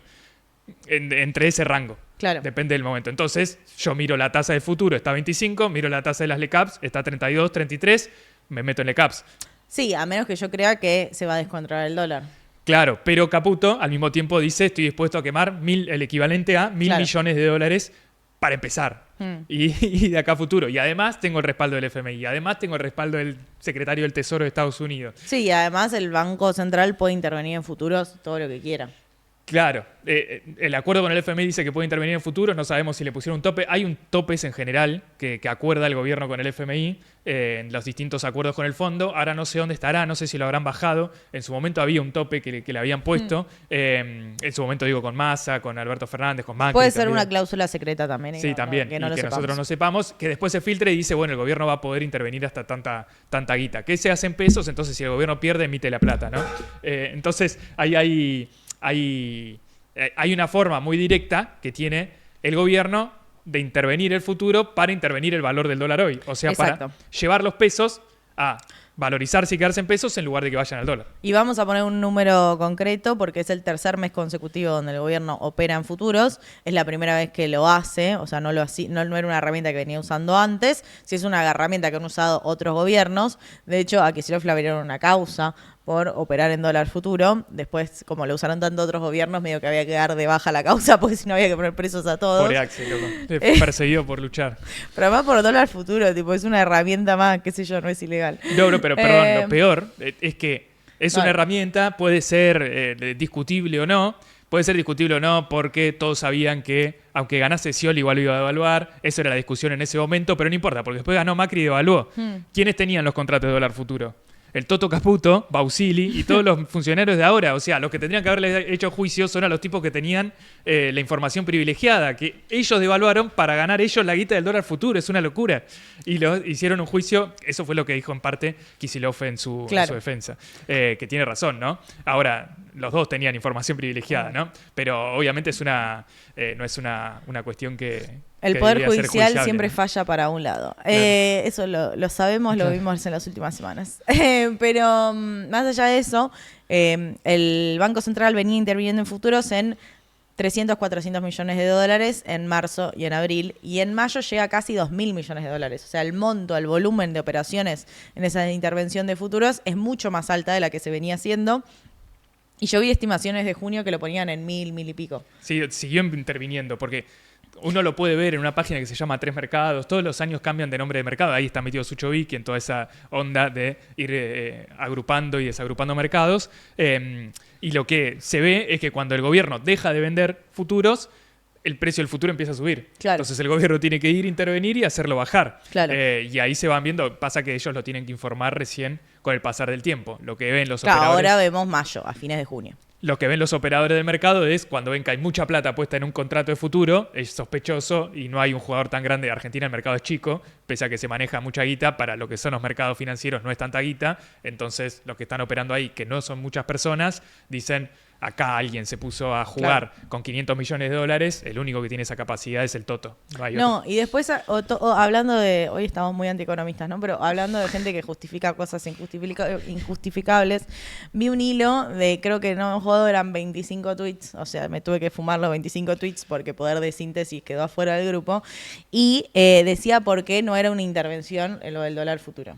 Entre ese rango. Claro. Depende del momento. Entonces, yo miro la tasa del futuro, está a 25, miro la tasa de las LECAPs, está a 32, 33, me meto en LECAPs. Sí, a menos que yo crea que se va a descontrolar el dólar. Claro, pero Caputo al mismo tiempo dice estoy dispuesto a quemar el equivalente a 1.000 millones de dólares para empezar. Y de acá a futuro. Y además tengo el respaldo del FMI. Y además tengo el respaldo del secretario del Tesoro de Estados Unidos. Sí, y además el Banco Central puede intervenir en futuros todo lo que quiera. Claro, el acuerdo con el FMI dice que puede intervenir en futuros, no sabemos si le pusieron un tope. Hay un topes en general que acuerda el gobierno con el FMI en los distintos acuerdos con el fondo. Ahora no sé dónde estará, no sé si lo habrán bajado. En su momento había un tope que le habían puesto. En su momento digo con Massa, con Alberto Fernández, con Macri. Puede ser también una cláusula secreta también. Sí, también, que nosotros no sepamos. Que después se filtre y dice, bueno, el gobierno va a poder intervenir hasta tanta guita. ¿Qué se hace en pesos? Entonces si el gobierno pierde, emite la plata, ¿no? Entonces hay una forma muy directa que tiene el gobierno de intervenir el futuro para intervenir el valor del dólar hoy. O sea, exacto, para llevar los pesos a valorizarse y quedarse en pesos en lugar de que vayan al dólar. Y vamos a poner un número concreto porque es el tercer mes consecutivo donde el gobierno opera en futuros. Es la primera vez que lo hace, o sea, no era una herramienta que venía usando antes. Sí es una herramienta que han usado otros gobiernos. De hecho, a Kicillof le abrieron una causa por operar en dólar futuro. Después, como lo usaron tanto otros gobiernos, medio que había que dar de baja la causa porque si no había que poner presos a todos. Pobre Axel, loco. Perseguido por luchar. Pero además por dólar futuro, tipo, es una herramienta más, qué sé yo, no es ilegal. No, pero perdón, lo peor es que es una herramienta, puede ser discutible o no. Puede ser discutible o no porque todos sabían que aunque ganase Scioli igual lo iba a devaluar. Eso era la discusión en ese momento, pero no importa porque después ganó Macri y devaluó. ¿Quiénes tenían los contratos de dólar futuro? El Toto Caputo, Bausili y todos los funcionarios de ahora. O sea, los que tendrían que haberle hecho juicio son a los tipos que tenían la información privilegiada, que ellos devaluaron para ganar ellos la guita del dólar futuro. Es una locura. Y hicieron un juicio. Eso fue lo que dijo en parte Kicillof en su defensa. Que tiene razón, ¿no? Ahora, los dos tenían información privilegiada, ¿no? Pero obviamente no es una cuestión que... El Poder Judicial siempre falla para un lado. Claro. Eso lo sabemos, lo vimos en las últimas semanas. Pero más allá de eso, el Banco Central venía interviniendo en futuros en 300, 400 millones de dólares en marzo y en abril. Y en mayo llega a casi 2.000 millones de dólares. O sea, el monto, el volumen de operaciones en esa intervención de futuros es mucho más alta de la que se venía haciendo. Y yo vi estimaciones de junio que lo ponían en 1.000 y pico. Sí, siguió interviniendo porque... Uno lo puede ver en una página que se llama Tres Mercados. Todos los años cambian de nombre de mercado. Ahí está metido Suchovicki en toda esa onda de ir agrupando y desagrupando mercados. Y lo que se ve es que cuando el gobierno deja de vender futuros, el precio del futuro empieza a subir. Claro. Entonces el gobierno tiene que intervenir y hacerlo bajar. Claro. Y ahí se van viendo. Pasa que ellos lo tienen que informar recién con el pasar del tiempo. Lo que ven los operadores... Ahora vemos mayo, a fines de junio. Lo que ven los operadores del mercado es cuando ven que hay mucha plata puesta en un contrato de futuro, es sospechoso y no hay un jugador tan grande de Argentina, el mercado es chico, pese a que se maneja mucha guita, para lo que son los mercados financieros no es tanta guita, entonces los que están operando ahí, que no son muchas personas, dicen, acá alguien se puso a jugar con 500 millones de dólares, el único que tiene esa capacidad es el Toto. No, hay otro. Y después, hablando de, hoy estamos muy antieconomistas, ¿no? Pero hablando de gente que justifica cosas injustificables, vi un hilo de, creo que no jodo, eran 25 tweets, o sea, me tuve que fumar los 25 tweets porque poder de síntesis quedó afuera del grupo, y decía por qué no era una intervención en lo del dólar futuro.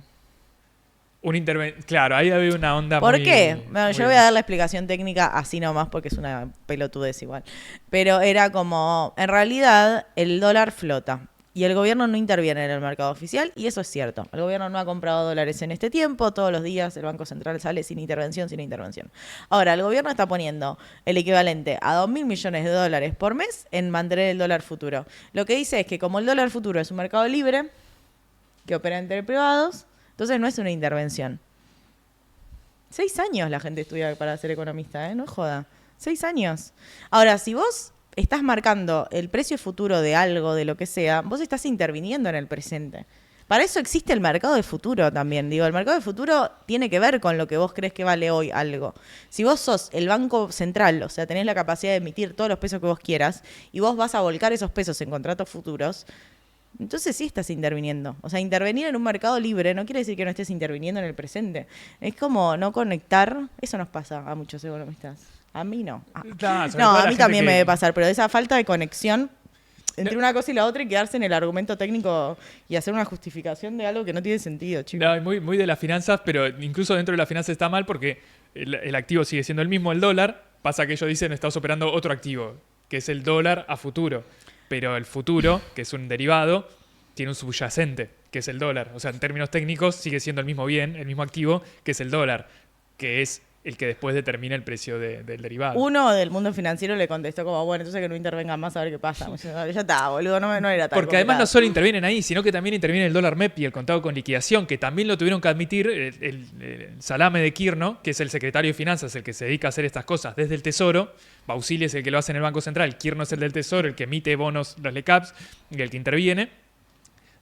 Claro, ahí había una onda ¿Por muy... qué? Bueno, muy... yo voy a dar la explicación técnica así nomás porque es una pelotudez igual. Pero era como, en realidad, el dólar flota y el gobierno no interviene en el mercado oficial, y eso es cierto. El gobierno no ha comprado dólares en este tiempo, todos los días el Banco Central sale sin intervención. Ahora, el gobierno está poniendo el equivalente a 2.000 millones de dólares por mes en mantener el dólar futuro. Lo que dice es que como el dólar futuro es un mercado libre, que opera entre privados, entonces no es una intervención. 6 años la gente estudia para ser economista, ¿eh? No joda. 6 años. Ahora, si vos estás marcando el precio futuro de algo, de lo que sea, vos estás interviniendo en el presente. Para eso existe el mercado de futuro también. Digo, el mercado de futuro tiene que ver con lo que vos crees que vale hoy algo. Si vos sos el banco central, o sea, tenés la capacidad de emitir todos los pesos que vos quieras, y vos vas a volcar esos pesos en contratos futuros, entonces sí estás interviniendo. O sea, intervenir en un mercado libre no quiere decir que no estés interviniendo en el presente. Es como no conectar. Eso nos pasa a muchos economistas. A mí no. No, a mí también me debe pasar, pero esa falta de conexión entre una cosa y la otra y quedarse en el argumento técnico y hacer una justificación de algo que no tiene sentido, chicos. No, muy, muy de las finanzas, pero incluso dentro de las finanzas está mal porque el activo sigue siendo el mismo, el dólar. Pasa que ellos dicen, estás operando otro activo, que es el dólar a futuro. Pero el futuro, que es un derivado, tiene un subyacente, que es el dólar. O sea, en términos técnicos sigue siendo el mismo bien, el mismo activo, que es el dólar, que es el que después determina el precio del derivado. Uno del mundo financiero le contestó como, bueno, entonces que no intervengan más a ver qué pasa. Ya está, boludo, no era tan Porque además no solo intervienen ahí, sino que también interviene el dólar MEP y el contado con liquidación, que también lo tuvieron que admitir el salame de Kirno, que es el secretario de Finanzas, el que se dedica a hacer estas cosas desde el Tesoro. Bausili es el que lo hace en el Banco Central, Kirno es el del Tesoro, el que emite bonos, los LECAPs, y el que interviene.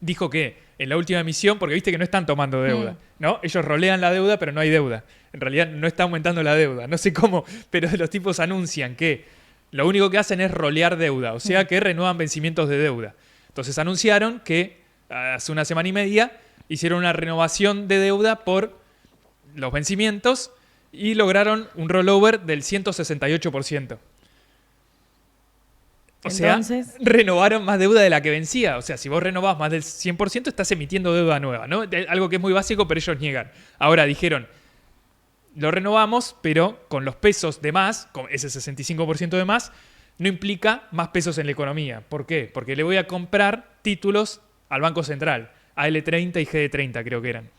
Dijo que en la última emisión, porque viste que no están tomando deuda, ¿no? Ellos rolean la deuda, pero no hay deuda. En realidad no está aumentando la deuda. No sé cómo, pero los tipos anuncian que lo único que hacen es rolear deuda, o sea que renuevan vencimientos de deuda. Entonces anunciaron que hace una semana y media hicieron una renovación de deuda por los vencimientos y lograron un rollover del 168%. O sea, renovaron más deuda de la que vencía. O sea, si vos renovás más del 100%, estás emitiendo deuda nueva, ¿no? Algo que es muy básico, pero ellos niegan. Ahora dijeron, lo renovamos, pero con los pesos de más, con ese 65% de más, no implica más pesos en la economía. ¿Por qué? Porque le voy a comprar títulos al Banco Central, AL30 y GD30 creo que eran.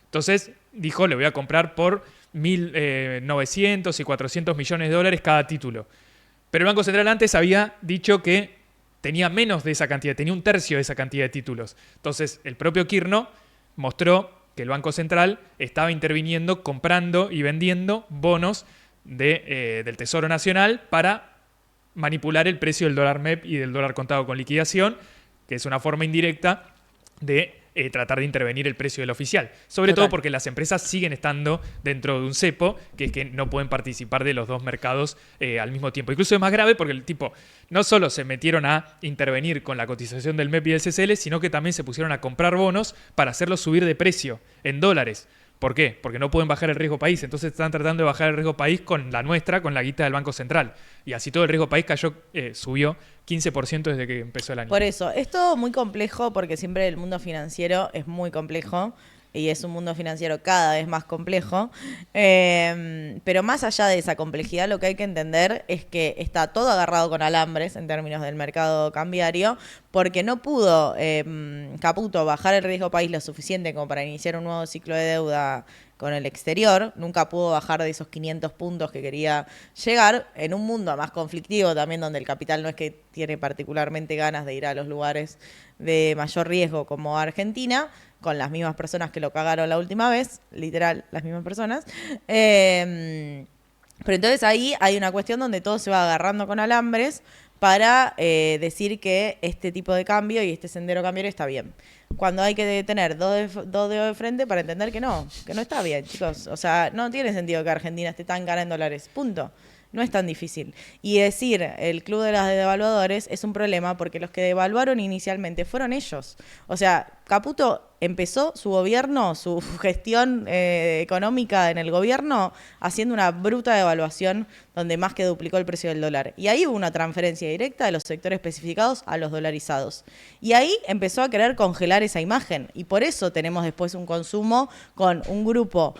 Entonces, dijo, le voy a comprar por 1.900 y 400 millones de dólares cada título. Pero el Banco Central antes había dicho que tenía menos de esa cantidad, tenía un tercio de esa cantidad de títulos. Entonces, el propio Kirno mostró que el Banco Central estaba interviniendo, comprando y vendiendo bonos del Tesoro Nacional para manipular el precio del dólar MEP y del dólar contado con liquidación, que es una forma indirecta de tratar de intervenir el precio del oficial. Sobre todo porque las empresas siguen estando dentro de un cepo, que es que no pueden participar de los dos mercados al mismo tiempo. Incluso es más grave porque el tipo no solo se metieron a intervenir con la cotización del MEP y del CCL, sino que también se pusieron a comprar bonos para hacerlos subir de precio en dólares. ¿Por qué? Porque no pueden bajar el riesgo país. Entonces están tratando de bajar el riesgo país con la nuestra, con la guita del Banco Central. Y así todo el riesgo país subió 15% desde que empezó el año. Por eso, es todo muy complejo porque siempre el mundo financiero es muy complejo y es un mundo financiero cada vez más complejo. Pero más allá de esa complejidad, lo que hay que entender es que está todo agarrado con alambres en términos del mercado cambiario, porque no pudo Caputo bajar el riesgo país lo suficiente como para iniciar un nuevo ciclo de deuda con el exterior, nunca pudo bajar de esos 500 puntos que quería llegar, en un mundo más conflictivo también, donde el capital no es que tiene particularmente ganas de ir a los lugares de mayor riesgo como Argentina, con las mismas personas que lo cagaron la última vez, literal, las mismas personas. Pero entonces ahí hay una cuestión donde todo se va agarrando con alambres para decir que este tipo de cambio y este sendero cambiario está bien. Cuando hay que tener dos dedos de frente para entender que no está bien, chicos. O sea, no tiene sentido que Argentina esté tan cara en dólares. Punto. No es tan difícil. Y decir el club de los devaluadores es un problema porque los que devaluaron inicialmente fueron ellos. O sea, Caputo empezó su gobierno, su gestión económica en el gobierno, haciendo una bruta devaluación donde más que duplicó el precio del dólar. Y ahí hubo una transferencia directa de los sectores especificados a los dolarizados. Y ahí empezó a querer congelar esa imagen. Y por eso tenemos después un consumo con un grupo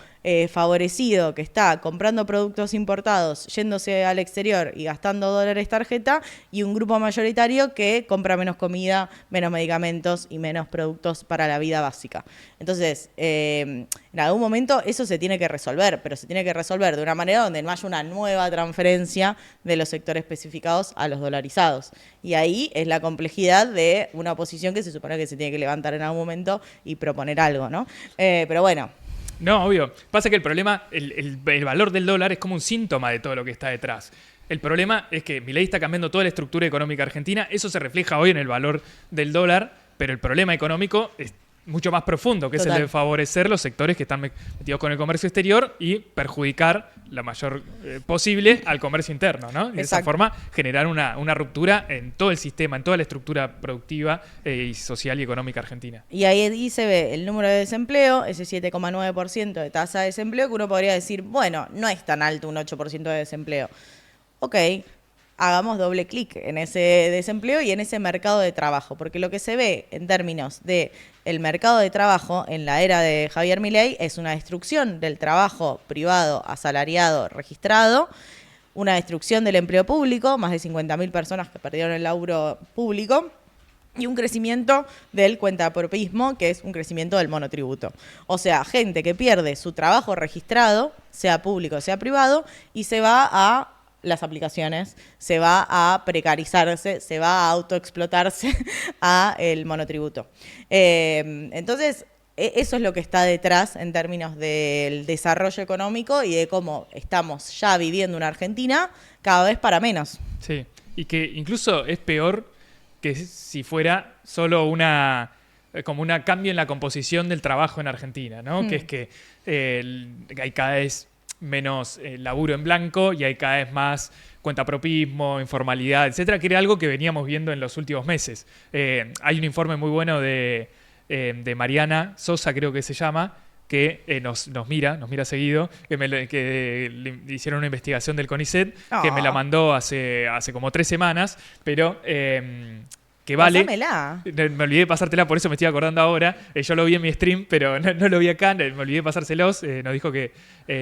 favorecido que está comprando productos importados, yéndose al exterior y gastando dólares tarjeta, y un grupo mayoritario que compra menos comida, menos medicamentos y menos productos para la vida básica. Entonces, en algún momento eso se tiene que resolver, pero se tiene que resolver de una manera donde no haya una nueva transferencia de los sectores especificados a los dolarizados. Y ahí es la complejidad de una oposición que se supone que se tiene que levantar en algún momento y proponer algo, ¿no? Pero bueno. No, obvio. Pasa que el problema, el valor del dólar es como un síntoma de todo lo que está detrás. El problema es que Milei está cambiando toda la estructura económica argentina. Eso se refleja hoy en el valor del dólar, pero el problema económico es mucho más profundo, que Total. es el de favorecer los sectores que están metidos con el comercio exterior y perjudicar la mayor posible al comercio interno, ¿no? Y de esa forma generar una ruptura en todo el sistema, en toda la estructura productiva y social y económica argentina. Y ahí se ve el número de desempleo, ese 7,9% de tasa de desempleo, que uno podría decir, bueno, no es tan alto un 8% de desempleo. Ok, hagamos doble clic en ese desempleo y en ese mercado de trabajo, porque lo que se ve en términos de el mercado de trabajo en la era de Javier Milei es una destrucción del trabajo privado, asalariado, registrado, una destrucción del empleo público, más de 50.000 personas que perdieron el laburo público, y un crecimiento del cuentapropismo, que es un crecimiento del monotributo. O sea, gente que pierde su trabajo registrado, sea público, sea privado, y se va a las aplicaciones, se va a precarizarse, se va a autoexplotarse a el monotributo. Entonces, eso es lo que está detrás en términos del desarrollo económico y de cómo estamos ya viviendo una Argentina cada vez para menos. Sí, y que incluso es peor que si fuera solo como un cambio en la composición del trabajo en Argentina, ¿no? Que es que hay cada vez menos laburo en blanco y hay cada vez más cuentapropismo, informalidad, etcétera, que era algo que veníamos viendo en los últimos meses. Hay un informe muy bueno de Mariana Sosa, creo que se llama, que nos mira seguido, que le hicieron una investigación del CONICET, que me la mandó hace como 3 semanas, pero que vale. Pásamela. Me olvidé de pasártela, por eso me estoy acordando ahora. Yo lo vi en mi stream, pero no lo vi acá, me olvidé de pasárselos. Nos dijo que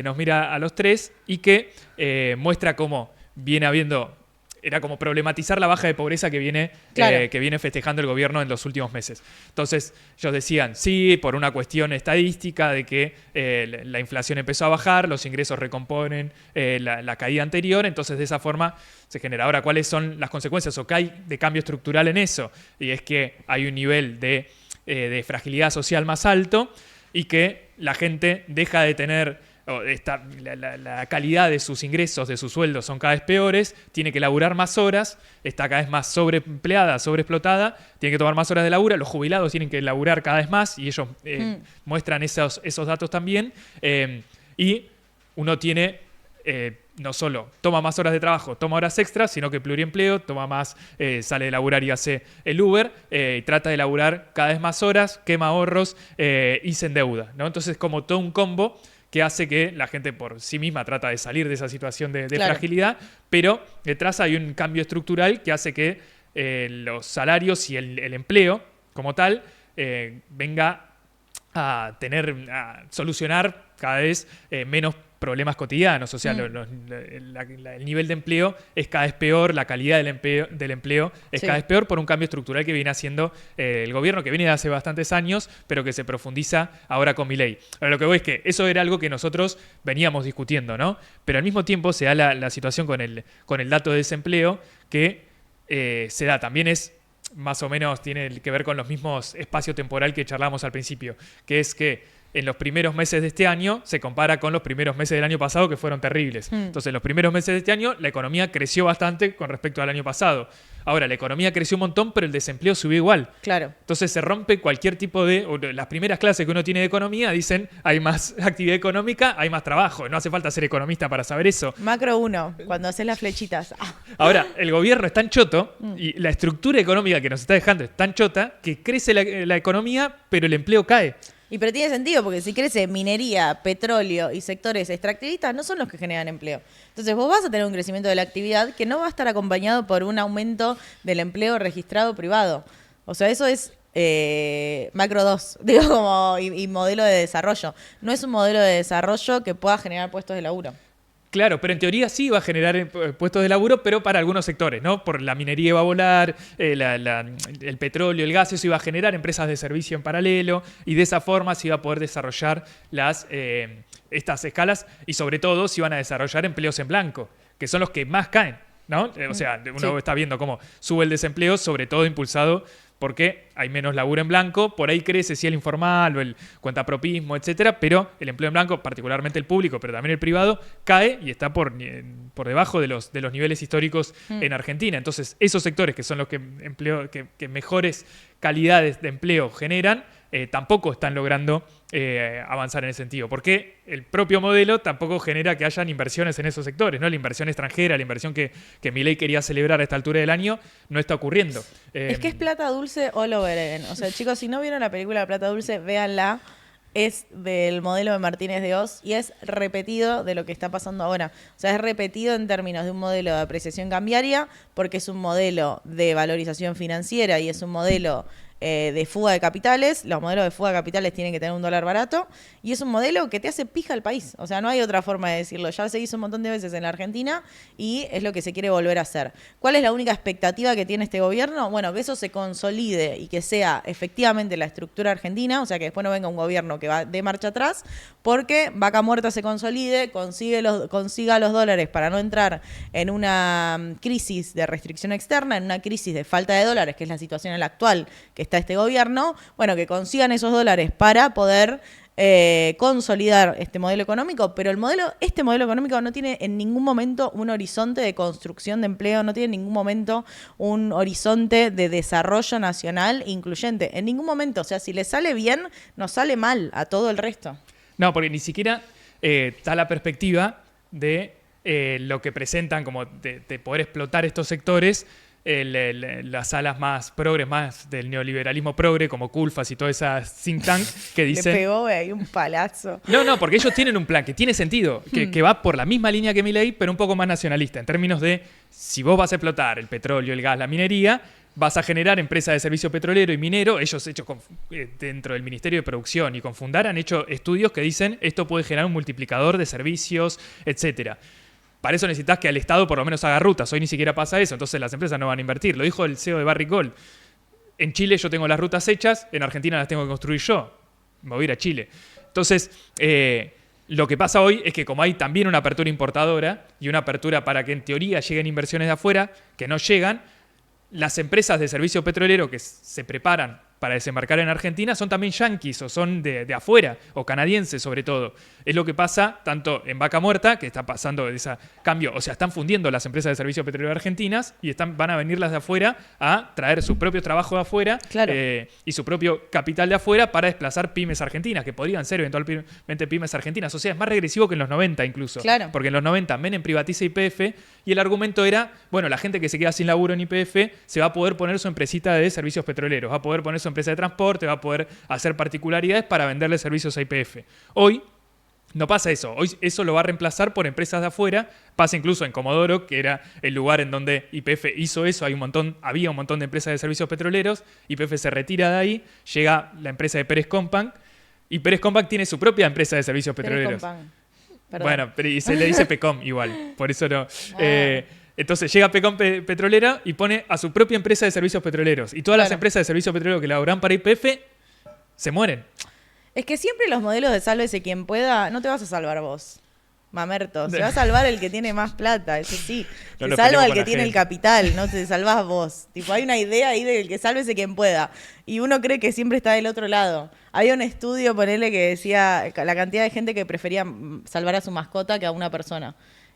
nos mira a los 3 y que muestra cómo viene habiendo. Era como problematizar la baja de pobreza que viene festejando el gobierno en los últimos meses. Entonces, ellos decían, sí, por una cuestión estadística de que la inflación empezó a bajar, los ingresos recomponen la caída anterior, entonces de esa forma se genera. Ahora, ¿cuáles son las consecuencias o qué hay de cambio estructural en eso? Y es que hay un nivel de fragilidad social más alto y que la gente deja de tener... la calidad de sus ingresos, de sus sueldos son cada vez peores, tiene que laburar más horas, está cada vez más sobreempleada, sobreexplotada, tiene que tomar más horas de laburo, los jubilados tienen que laburar cada vez más y ellos muestran esos datos también, y uno tiene no solo toma más horas de trabajo, toma horas extras, sino que pluriempleo, toma más, sale de laburar y hace el Uber, y trata de laburar cada vez más horas, quema ahorros y se endeuda, ¿no? Entonces como todo un combo que hace que la gente por sí misma trata de salir de esa situación de fragilidad, pero detrás hay un cambio estructural que hace que los salarios y el empleo como tal venga a solucionar cada vez menos problemas cotidianos. O sea, el nivel de empleo es cada vez peor, la calidad del empleo es cada vez peor por un cambio estructural que viene haciendo el gobierno, que viene de hace bastantes años, pero que se profundiza ahora con Milei. Ahora, lo que voy es que eso era algo que nosotros veníamos discutiendo, ¿no? Pero al mismo tiempo se da la situación con el dato de desempleo que se da. También es más o menos, tiene que ver con los mismos espacio temporal que charlábamos al principio, que es que en los primeros meses de este año se compara con los primeros meses del año pasado, que fueron terribles. Entonces, en los primeros meses de este año, la economía creció bastante con respecto al año pasado. Ahora, la economía creció un montón, pero el desempleo subió igual. Claro. Entonces se rompe cualquier tipo de... Las primeras clases que uno tiene de economía dicen hay más actividad económica, hay más trabajo. No hace falta ser economista para saber eso. Macro 1, cuando haces las flechitas. Ahora, el gobierno es tan choto y la estructura económica que nos está dejando es tan chota que crece la economía, pero el empleo cae. Pero tiene sentido, porque si crece minería, petróleo y sectores extractivistas, no son los que generan empleo. Entonces vos vas a tener un crecimiento de la actividad que no va a estar acompañado por un aumento del empleo registrado privado. O sea, eso es macro 2, digo, como y modelo de desarrollo. No es un modelo de desarrollo que pueda generar puestos de laburo. Claro, pero en teoría sí va a generar puestos de laburo, pero para algunos sectores, ¿no? Por la minería iba a volar, el petróleo, el gas, eso iba a generar empresas de servicio en paralelo y de esa forma se iba a poder desarrollar estas escalas y sobre todo se iban a desarrollar empleos en blanco, que son los que más caen, ¿no? O sea, uno está viendo cómo sube el desempleo, sobre todo impulsado porque hay menos laburo en blanco, por ahí crece sí el informal o el cuentapropismo, etcétera, pero el empleo en blanco, particularmente el público, pero también el privado, cae y está por debajo de los niveles históricos en Argentina. Entonces, esos sectores que son los que mejores calidades de empleo generan, tampoco están logrando avanzar en ese sentido, porque el propio modelo tampoco genera que hayan inversiones en esos sectores, ¿no? La inversión extranjera, la inversión que Milei quería celebrar a esta altura del año, no está ocurriendo. Es que es plata dulce all over again. O sea, chicos, si no vieron la película Plata Dulce, véanla. Es del modelo de Martínez de Oz y es repetido de lo que está pasando ahora. O sea, es repetido en términos de un modelo de apreciación cambiaria, porque es un modelo de valorización financiera y es un modelo de fuga de capitales. Los modelos de fuga de capitales tienen que tener un dólar barato y es un modelo que te hace pija al país. O sea, no hay otra forma de decirlo. Ya se hizo un montón de veces en la Argentina y es lo que se quiere volver a hacer. ¿Cuál es la única expectativa que tiene este gobierno? Bueno, que eso se consolide y que sea efectivamente la estructura argentina, o sea, que después no venga un gobierno que va de marcha atrás, porque Vaca Muerta se consolide, consiga los dólares para no entrar en una crisis de restricción externa, en una crisis de falta de dólares, que es la situación en la actual que está este gobierno, bueno, que consigan esos dólares para poder consolidar este modelo económico, pero este modelo económico no tiene en ningún momento un horizonte de construcción de empleo, no tiene en ningún momento un horizonte de desarrollo nacional incluyente, en ningún momento. O sea, si le sale bien, nos sale mal a todo el resto. No, porque ni siquiera está la perspectiva de lo que presentan como de poder explotar estos sectores, las alas más progres, más del neoliberalismo progre, como Culfas y todas esas think tank que dicen... Le pegó ahí un palazo. No, porque ellos tienen un plan que tiene sentido, que va por la misma línea que Milei, pero un poco más nacionalista, en términos de si vos vas a explotar el petróleo, el gas, la minería, vas a generar empresas de servicio petrolero y minero. Ellos hechos dentro del Ministerio de Producción y con Fundar han hecho estudios que dicen esto puede generar un multiplicador de servicios, etcétera. Para eso necesitas que el Estado por lo menos haga rutas. Hoy ni siquiera pasa eso, entonces las empresas no van a invertir. Lo dijo el CEO de Barrick Gold. En Chile yo tengo las rutas hechas, en Argentina las tengo que construir yo. Me voy a ir a Chile. Entonces, lo que pasa hoy es que como hay también una apertura importadora y una apertura para que en teoría lleguen inversiones de afuera, que no llegan, las empresas de servicio petrolero que se preparan para desembarcar en Argentina son también yanquis o son de afuera, o canadienses sobre todo. Es lo que pasa tanto en Vaca Muerta, que está pasando ese cambio, o sea, están fundiendo las empresas de servicio petrolero argentinas y van a venir las de afuera a traer su propio trabajo de afuera, claro, y su propio capital de afuera para desplazar pymes argentinas, que podrían ser eventualmente pymes argentinas. O sea, es más regresivo que en los 90 incluso. Claro. Porque en los 90 Menem privatiza YPF y el argumento era, bueno, la gente que se queda sin laburo en YPF se va a poder poner su empresita de servicios petroleros, va a poder poner su empresa de transporte, va a poder hacer particularidades para venderle servicios a YPF. Hoy no pasa eso. Hoy eso lo va a reemplazar por empresas de afuera. Pasa incluso en Comodoro, que era el lugar en donde YPF hizo eso. Había un montón de empresas de servicios petroleros. YPF se retira de ahí. Llega la empresa de Pérez Companc. Y Pérez Companc tiene su propia empresa de servicios petroleros. Bueno, y se le dice Pecom igual. Por eso no. Entonces llega Pecom Petrolera y pone a su propia empresa de servicios petroleros. Y todas las empresas de servicios petroleros que laboran para YPF se mueren. Es que siempre los modelos de sálvese quien pueda, no te vas a salvar vos. Mamerto. Se va a salvar el que tiene más plata, eso sí. No Se lo salva peleemos el con que la tiene el gente. capital, no te salvás vos. Tipo, hay una idea ahí de que sálvese quien pueda. Y uno cree que siempre está del otro lado. Había un estudio, ponele, que decía la cantidad de gente que prefería salvar a su mascota que a una persona.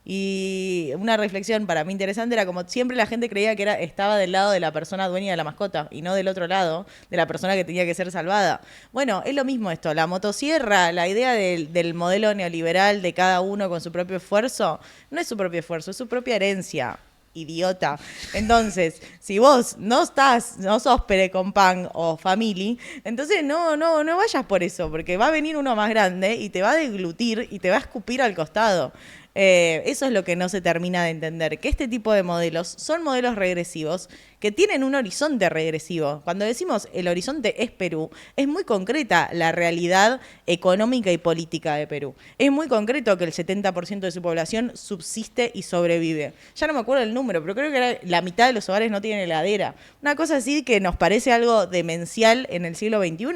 Y una reflexión para mí interesante era como siempre la gente creía que estaba del lado de la persona dueña de la mascota y no del otro lado de la persona que tenía que ser salvada. Bueno, es lo mismo esto. La motosierra, la idea del modelo neoliberal de cada uno con su propio esfuerzo, no es su propio esfuerzo, es su propia herencia. Idiota. Entonces, si vos no sos Perecompan o Family, entonces no vayas por eso, porque va a venir uno más grande y te va a deglutir y te va a escupir al costado. Eso es lo que no se termina de entender, que este tipo de modelos son modelos regresivos que tienen un horizonte regresivo. Cuando decimos el horizonte es Perú, es muy concreta la realidad económica y política de Perú. Es muy concreto que el 70% de su población subsiste y sobrevive. Ya no me acuerdo el número, pero creo que la mitad de los hogares no tienen heladera. Una cosa así que nos parece algo demencial en el siglo XXI.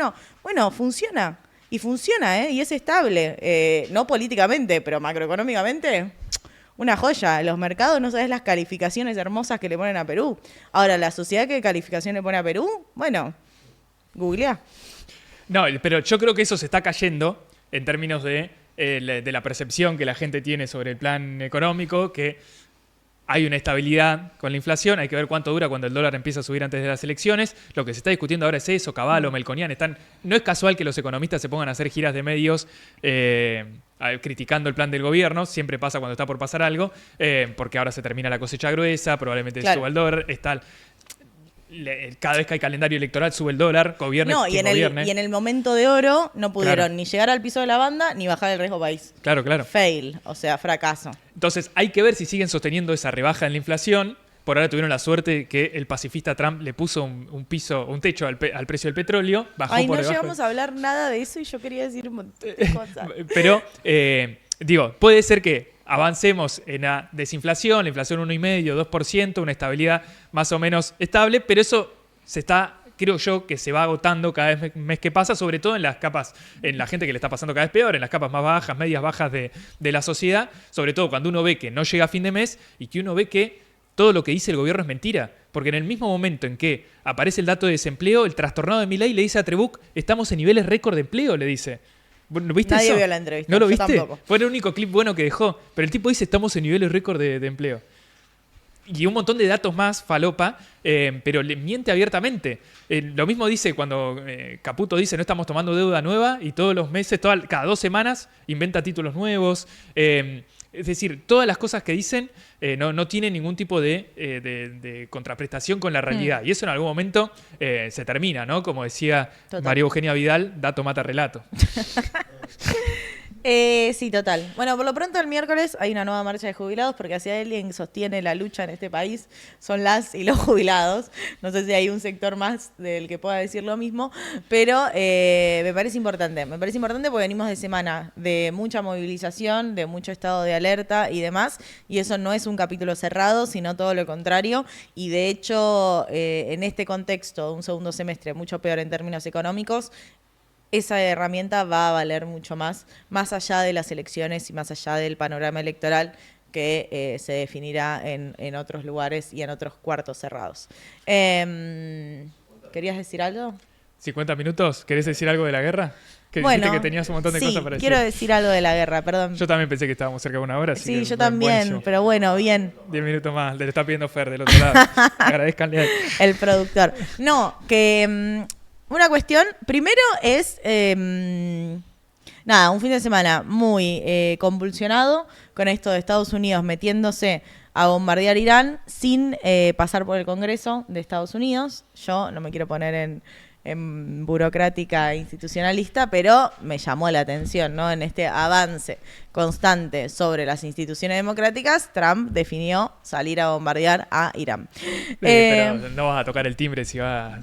Bueno, funciona. Y funciona, ¿eh? Y es estable. No políticamente, pero macroeconómicamente, una joya. Los mercados no sabes las calificaciones hermosas que le ponen a Perú. Ahora, ¿la sociedad qué calificación le pone a Perú? Bueno, googleá. No, pero yo creo que eso se está cayendo en términos de la percepción que la gente tiene sobre el plan económico, que hay una estabilidad con la inflación, hay que ver cuánto dura cuando el dólar empieza a subir antes de las elecciones. Lo que se está discutiendo ahora es eso, Cavallo, Melconian, no es casual que los economistas se pongan a hacer giras de medios criticando el plan del gobierno, siempre pasa cuando está por pasar algo, porque ahora se termina la cosecha gruesa, probablemente suba el dólar, cada vez que hay calendario electoral sube el dólar, gobierne quien gobierne. Y en el momento de oro no pudieron ni llegar al piso de la banda ni bajar el riesgo país. Claro. Fail, o sea, fracaso. Entonces hay que ver si siguen sosteniendo esa rebaja en la inflación. Por ahora tuvieron la suerte que el pacifista Trump le puso un techo al precio del petróleo. Bajó por debajo. Llegamos a hablar nada de eso y yo quería decir un montón de cosas. Pero, puede ser que avancemos en la desinflación, la inflación 1,5%, 2%, una estabilidad más o menos estable, pero eso creo yo, que se va agotando cada mes que pasa, sobre todo en las capas, en la gente que le está pasando cada vez peor, en las capas más bajas, medias bajas de la sociedad, sobre todo cuando uno ve que no llega a fin de mes y que uno ve que todo lo que dice el gobierno es mentira. Porque en el mismo momento en que aparece el dato de desempleo, el trastornado de Milei le dice a Trebuch, estamos en niveles récord de empleo, le dice. ¿Viste Nadie eso? vio la entrevista. ¿No lo yo viste? Tampoco. Fue el único clip bueno que dejó. Pero el tipo dice, estamos en niveles récord de empleo. Y un montón de datos más, falopa, pero le miente abiertamente. Lo mismo dice cuando Caputo dice, no estamos tomando deuda nueva, y todos los meses, cada 2 semanas, inventa títulos nuevos. Es decir, todas las cosas que dicen no tienen ningún tipo de contraprestación con la realidad. Y eso en algún momento se termina, ¿no? Como decía María Eugenia Vidal, dato mata relato. Sí, total. Bueno, por lo pronto el miércoles hay una nueva marcha de jubilados porque si alguien sostiene la lucha en este país son las y los jubilados. No sé si hay un sector más del que pueda decir lo mismo, pero me parece importante. Me parece importante porque venimos de semana de mucha movilización, de mucho estado de alerta y demás, y eso no es un capítulo cerrado, sino todo lo contrario. Y de hecho, en este contexto de un segundo semestre mucho peor en términos económicos, esa herramienta va a valer mucho más allá de las elecciones y más allá del panorama electoral que se definirá en otros lugares y en otros cuartos cerrados. ¿Querías decir algo? 50 minutos, ¿querés decir algo de la guerra? Que dijiste que tenías un montón de cosas para decir. Quiero decir algo de la guerra, perdón. Yo también pensé que estábamos cerca de 1 hora. Sí, yo también, pero bueno, bien. 10 minutos más, le está pidiendo Fer del otro lado. Agradezcanle. El productor. No, que... una cuestión, primero es, un fin de semana muy convulsionado con esto de Estados Unidos metiéndose a bombardear Irán sin pasar por el Congreso de Estados Unidos. Yo no me quiero poner en burocrática institucionalista, pero me llamó la atención, ¿no? En este avance constante sobre las instituciones democráticas, Trump definió salir a bombardear a Irán. Pero no vas a tocar el timbre si vas...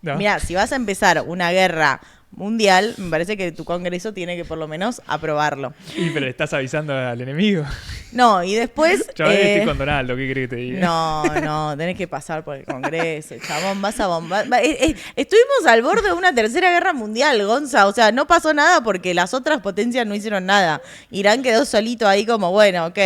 ¿No? Mirá, si vas a empezar una guerra mundial, me parece que tu Congreso tiene que por lo menos aprobarlo. Y pero le estás avisando al enemigo. No, y después... Chaval, estoy con Donaldo, ¿qué crees que te diga? No, tenés que pasar por el Congreso, chabón, vas a bombar. Estuvimos al borde de una tercera guerra mundial, Gonza, o sea, no pasó nada porque las otras potencias no hicieron nada. Irán quedó solito ahí como, bueno, ok,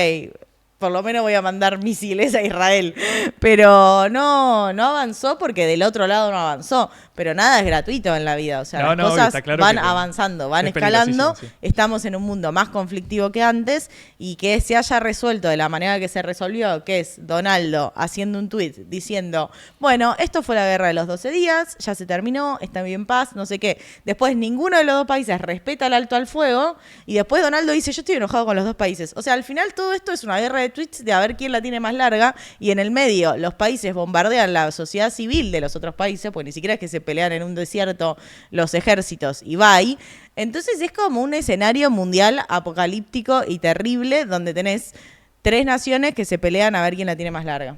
por lo menos voy a mandar misiles a Israel. Pero no avanzó porque del otro lado no avanzó. Pero nada es gratuito en la vida. O sea, las cosas claro van avanzando, van escalando. Sí. Estamos en un mundo más conflictivo que antes y que se haya resuelto de la manera que se resolvió, que es Donaldo haciendo un tuit diciendo, bueno, esto fue la guerra de los 12 días, ya se terminó, está bien en paz, no sé qué. Después ninguno de los dos países respeta el alto al fuego y después Donaldo dice, yo estoy enojado con los dos países. O sea, al final todo esto es una guerra de tweets de a ver quién la tiene más larga y en el medio los países bombardean la sociedad civil de los otros países, porque ni siquiera es que se pelean en un desierto los ejércitos y bye. Entonces es como un escenario mundial apocalíptico y terrible donde tenés 3 naciones que se pelean a ver quién la tiene más larga.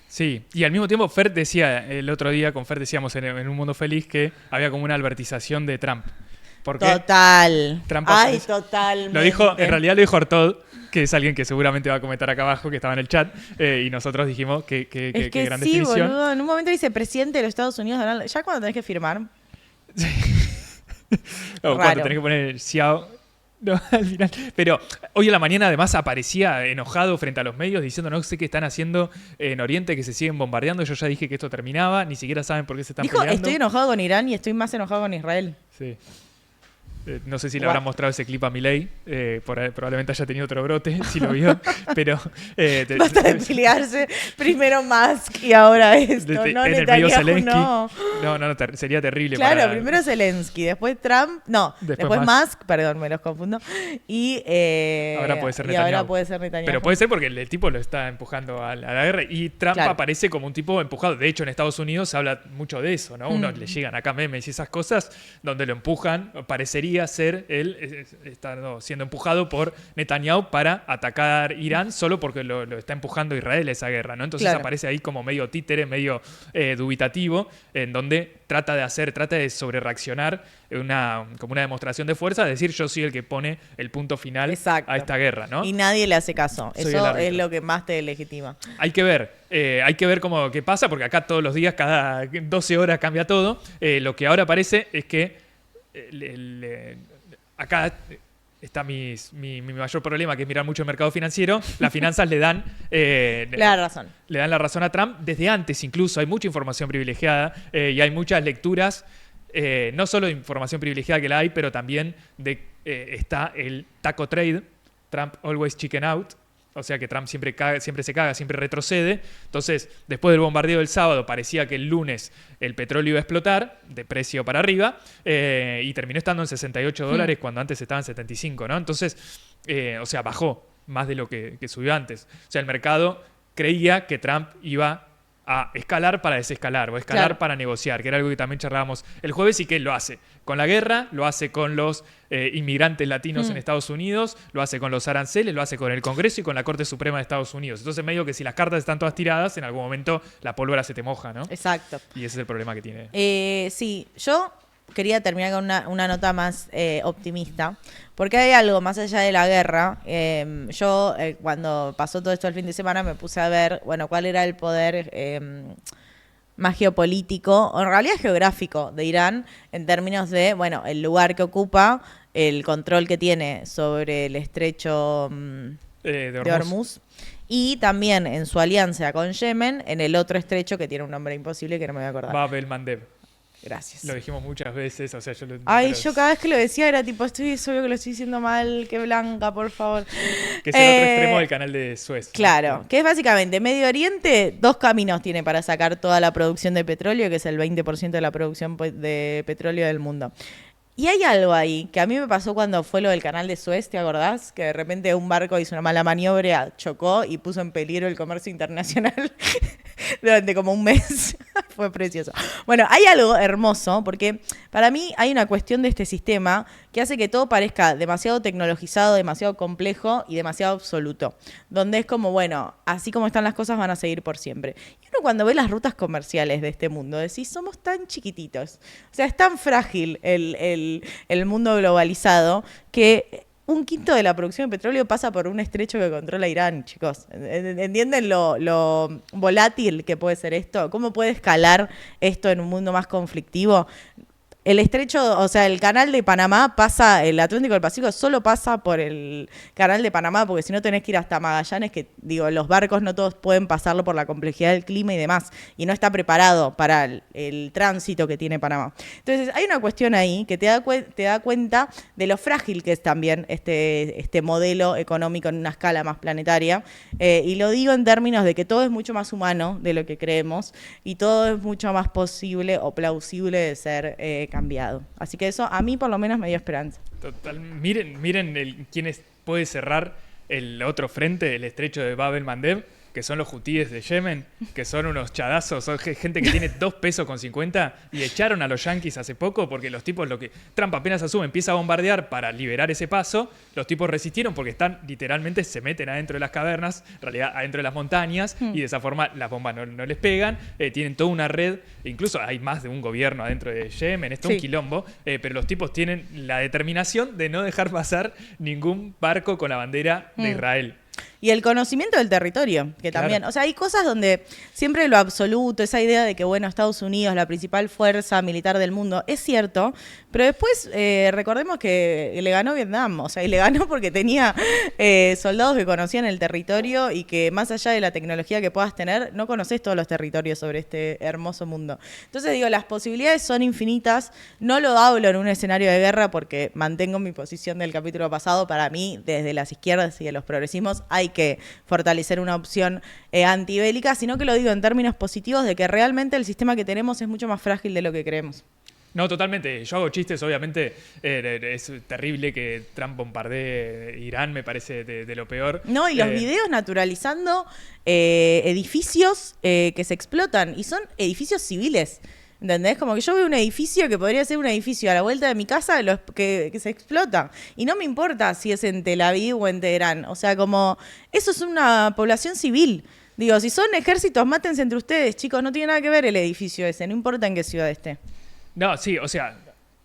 Sí, y al mismo tiempo Fer decía, el otro día con Fer decíamos en Un Mundo Feliz que había como una albertización de Trump. Total. Trump totalmente. Lo dijo, en realidad lo dijo Artaud, que es alguien que seguramente va a comentar acá abajo, que estaba en el chat, y nosotros dijimos que gran sí, definición. Boludo, en un momento dice presidente de los Estados Unidos, Donald, ya cuando tenés que firmar. O cuando tenés que poner Xiao. No, al final. Pero hoy en la mañana además aparecía enojado frente a los medios diciendo no sé qué están haciendo en Oriente, que se siguen bombardeando. Yo ya dije que esto terminaba, ni siquiera saben por qué se están peleando. Estoy enojado con Irán y estoy más enojado con Israel. Sí. No sé si le habrán mostrado ese clip a Milei, probablemente haya tenido otro brote, si lo vio, pero... Basta de pelearse, primero Musk y ahora esto, no Netanyahu, no. No, sería terrible. Claro, primero Zelensky, después Trump, después Musk, perdón, me los confundo, y ahora puede ser Netanyahu. Pero puede ser porque el tipo lo está empujando a la guerra y Trump aparece como un tipo empujado. De hecho, en Estados Unidos se habla mucho de eso, ¿no? Uno le llegan acá memes y esas cosas donde lo empujan, parecería ser él está siendo empujado por Netanyahu para atacar Irán solo porque lo está empujando Israel a esa guerra, ¿no? Entonces aparece ahí como medio títere, medio dubitativo, en donde trata de sobrereaccionar como una demostración de fuerza, decir yo soy el que pone el punto final a esta guerra, ¿no? Y nadie le hace caso. Eso es lo que más te legitima. Hay que ver cómo qué pasa, porque acá todos los días, cada 12 horas cambia todo. Lo que ahora parece es que acá está mi mayor problema, que es mirar mucho el mercado financiero. Las finanzas le dan la razón a Trump desde antes. Incluso hay mucha información privilegiada y hay muchas lecturas, no solo de información privilegiada que la hay, pero también está el taco trade, Trump always chicken out. O sea que Trump siempre se caga, siempre retrocede. Entonces, después del bombardeo del sábado, parecía que el lunes el petróleo iba a explotar, de precio para arriba, y terminó estando en $68 cuando antes estaba en 75, ¿no? Entonces, bajó más de lo que subió antes. O sea, el mercado creía que Trump iba a escalar para desescalar o escalar para negociar, que era algo que también charlábamos el jueves y que él lo hace con la guerra, lo hace con los inmigrantes latinos en Estados Unidos, lo hace con los aranceles, lo hace con el Congreso y con la Corte Suprema de Estados Unidos. Entonces medio que si las cartas están todas tiradas, en algún momento la pólvora se te moja, ¿no? Exacto. Y ese es el problema que tiene. Sí, yo quería terminar con una nota más optimista, porque hay algo más allá de la guerra. Yo, cuando pasó todo esto el fin de semana, me puse a ver, cuál era el poder más geopolítico, o en realidad geográfico, de Irán, en términos de, el lugar que ocupa, el control que tiene sobre el estrecho de Hormuz. Y también en su alianza con Yemen, en el otro estrecho que tiene un nombre imposible que no me voy a acordar. Bab el Mandeb. Gracias. Lo dijimos muchas veces, o sea, yo cada vez que lo decía era tipo, es obvio que lo estoy diciendo mal, que Blanca, por favor. Que es el otro extremo del canal de Suez. Claro, que es básicamente Medio Oriente, 2 caminos tiene para sacar toda la producción de petróleo, que es el 20% de la producción de petróleo del mundo. Y hay algo ahí que a mí me pasó cuando fue lo del canal de Suez, ¿te acordás? Que de repente un barco hizo una mala maniobra, chocó y puso en peligro el comercio internacional durante como un mes. Fue precioso. Bueno, hay algo hermoso, porque para mí hay una cuestión de este sistema que hace que todo parezca demasiado tecnologizado, demasiado complejo y demasiado absoluto. Donde es como, bueno, así como están las cosas van a seguir por siempre. Y uno cuando ve las rutas comerciales de este mundo, decís, somos tan chiquititos. O sea, es tan frágil el mundo globalizado que un quinto de la producción de petróleo pasa por un estrecho que controla Irán, chicos. ¿Entienden lo volátil que puede ser esto? ¿Cómo puede escalar esto en un mundo más conflictivo? El estrecho, o sea, el canal de Panamá pasa, el Atlántico del Pacífico solo pasa por el canal de Panamá, porque si no tenés que ir hasta Magallanes, que digo, los barcos no todos pueden pasarlo por la complejidad del clima y demás, y no está preparado para el tránsito que tiene Panamá. Entonces, hay una cuestión ahí que te da cuenta de lo frágil que es también este modelo económico en una escala más planetaria, y lo digo en términos de que todo es mucho más humano de lo que creemos, y todo es mucho más posible o plausible de ser cambiado. Así que eso a mí por lo menos me dio esperanza. Total. Miren quién puede cerrar el otro frente, el estrecho de Bab el Mandeb, que son los hutíes de Yemen, que son unos chadazos, son gente que tiene 2 pesos con 50 y echaron a los yanquis hace poco porque los tipos, Trump apenas asume, empieza a bombardear para liberar ese paso, los tipos resistieron porque literalmente se meten adentro de las cavernas, en realidad adentro de las montañas, y de esa forma las bombas no les pegan, tienen toda una red, incluso hay más de un gobierno adentro de Yemen, esto es un quilombo, pero los tipos tienen la determinación de no dejar pasar ningún barco con la bandera de Israel. Y el conocimiento del territorio, que también, claro. O sea, hay cosas donde siempre lo absoluto, esa idea de que, bueno, Estados Unidos, la principal fuerza militar del mundo, es cierto, pero después recordemos que le ganó Vietnam, o sea, y le ganó porque tenía soldados que conocían el territorio y que más allá de la tecnología que puedas tener, no conoces todos los territorios sobre este hermoso mundo. Entonces, digo, las posibilidades son infinitas, no lo hablo en un escenario de guerra porque mantengo mi posición del capítulo pasado, para mí, desde las izquierdas y de los progresismos, hay que fortalecer una opción antibélica, sino que lo digo en términos positivos de que realmente el sistema que tenemos es mucho más frágil de lo que creemos. No, totalmente. Yo hago chistes, obviamente. Es terrible que Trump bombardee Irán, me parece de lo peor. No, y los videos naturalizando edificios que se explotan, y son edificios civiles. ¿Entendés? Como que yo veo un edificio que podría ser un edificio a la vuelta de mi casa que se explota. Y no me importa si es en Tel Aviv o en Teherán. O sea, como eso es una población civil. Digo, si son ejércitos, mátense entre ustedes, chicos. No tiene nada que ver el edificio ese. No importa en qué ciudad esté. No, sí, o sea,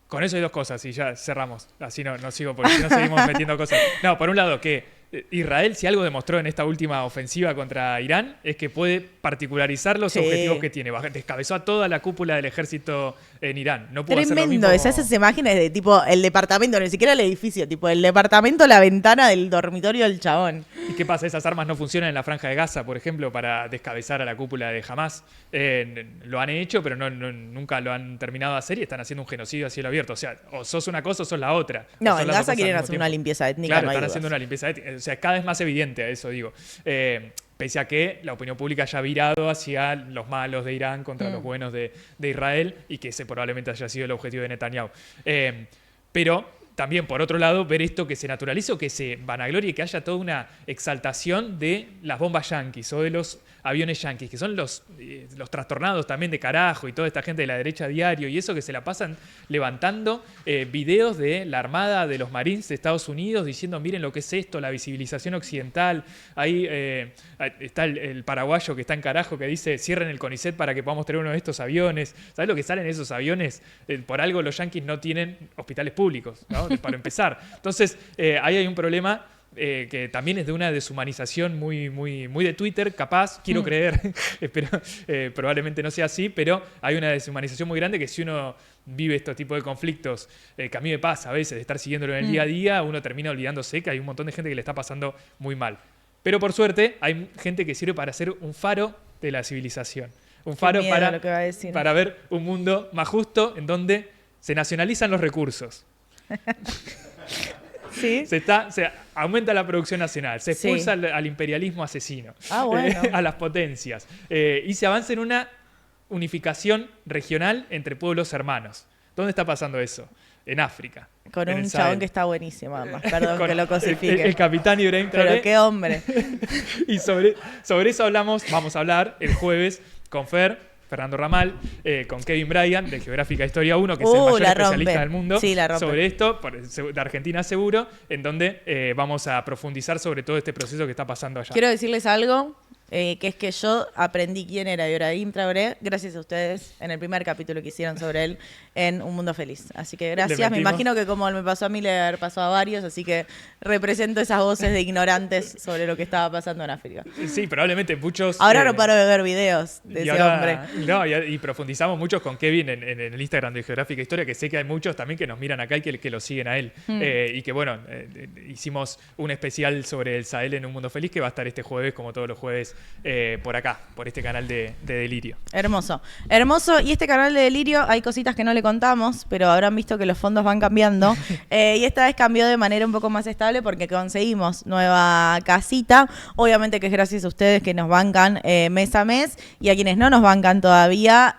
con eso hay 2 cosas y ya cerramos. Así no sigo, porque si no seguimos metiendo cosas. No, por un lado, que Israel, si algo demostró en esta última ofensiva contra Irán, es que puede particularizar los objetivos que tiene. Descabezó a toda la cúpula del ejército en Irán. No pudo hacer lo mismo. Tremendo, esas imágenes de tipo el departamento, ni siquiera el edificio, tipo el departamento, la ventana del dormitorio del chabón. ¿Y qué pasa? Esas armas no funcionan en la Franja de Gaza, por ejemplo, para descabezar a la cúpula de Hamás. Lo han hecho, pero nunca lo han terminado de hacer y están haciendo un genocidio a cielo abierto. O sea, o sos una cosa o sos la otra. No, en Gaza quieren hacer una limpieza étnica. Claro, están haciendo una limpieza étnica. O sea, cada vez más evidente a eso, digo. Pese a que la opinión pública haya virado hacia los malos de Irán contra los buenos de Israel y que ese probablemente haya sido el objetivo de Netanyahu. Pero también, por otro lado, ver esto que se naturalice o que se vanaglorie, que haya toda una exaltación de las bombas yanquis o de los aviones yanquis, que son los trastornados también de carajo y toda esta gente de la derecha a diario y eso, que se la pasan levantando videos de la Armada, de los Marines de Estados Unidos diciendo, miren lo que es esto, la visibilización occidental. Ahí está el paraguayo que está en carajo que dice, cierren el CONICET para que podamos tener uno de estos aviones. ¿Sabes lo que salen esos aviones? Por algo los yanquis no tienen hospitales públicos, ¿no? Para empezar. Entonces, ahí hay un problema que también es de una deshumanización muy, muy, muy de Twitter, capaz, quiero creer, pero probablemente no sea así, pero hay una deshumanización muy grande que si uno vive este tipo de conflictos, que a mí me pasa a veces, de estar siguiéndolo en el día a día, uno termina olvidándose que hay un montón de gente que le está pasando muy mal. Pero por suerte, hay gente que sirve para ser un faro de la civilización. Un faro para ver un mundo más justo en donde se nacionalizan los recursos. ¿Sí? Se aumenta la producción nacional, se expulsa al imperialismo asesino, bueno. A las potencias, y se avanza en una unificación regional entre pueblos hermanos. ¿Dónde está pasando eso? En África. Con un chabón que está buenísimo, además. Perdón que lo cosifique. El capitán Ibrahim Traoré. Pero qué hombre. Y sobre eso vamos a hablar el jueves con Fer, Fernando Ramal, con Kevin Bryan de Geográfica Historia 1, que es el mayor especialista del mundo sobre esto, de Argentina seguro, en donde vamos a profundizar sobre todo este proceso que está pasando allá. Quiero decirles algo. Que es que yo aprendí quién era Ibrahim Traoré gracias a ustedes en el primer capítulo que hicieron sobre él en Un Mundo Feliz. Así que gracias. Me imagino que como me pasó a mí, le pasó a varios, así que represento esas voces de ignorantes sobre lo que estaba pasando en África. Sí, probablemente muchos... Ahora no paro de ver videos de ese hombre. No, y profundizamos muchos con Kevin en el Instagram de Geográfica Historia, que sé que hay muchos también que nos miran acá y que lo siguen a él. Y que bueno, hicimos un especial sobre el Sahel en Un Mundo Feliz que va a estar este jueves, como todos los jueves, por acá, por este canal de Delirio. Hermoso. Y este canal de Delirio hay cositas que no le contamos, pero habrán visto que los fondos van cambiando. Y esta vez cambió de manera un poco más estable porque conseguimos nueva casita. Obviamente que es gracias a ustedes que nos bancan mes a mes, y a quienes no nos bancan todavía,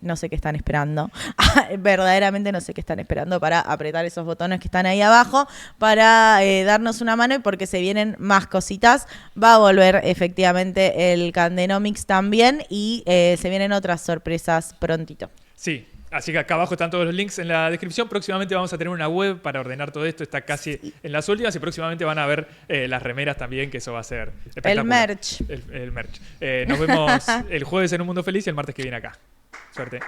no sé qué están esperando. Verdaderamente no sé qué están esperando para apretar esos botones que están ahí abajo, para darnos una mano, y porque se vienen más cositas. Va a volver efectivamente el Candenomics también, y se vienen otras sorpresas prontito. Sí, así que acá abajo están todos los links en la descripción. Próximamente vamos a tener una web para ordenar todo esto. Está casi en las últimas, y próximamente van a ver las remeras también, que eso va a ser espectacular. El merch. El merch. Nos vemos el jueves en Un Mundo Feliz y el martes que viene acá. Suerte.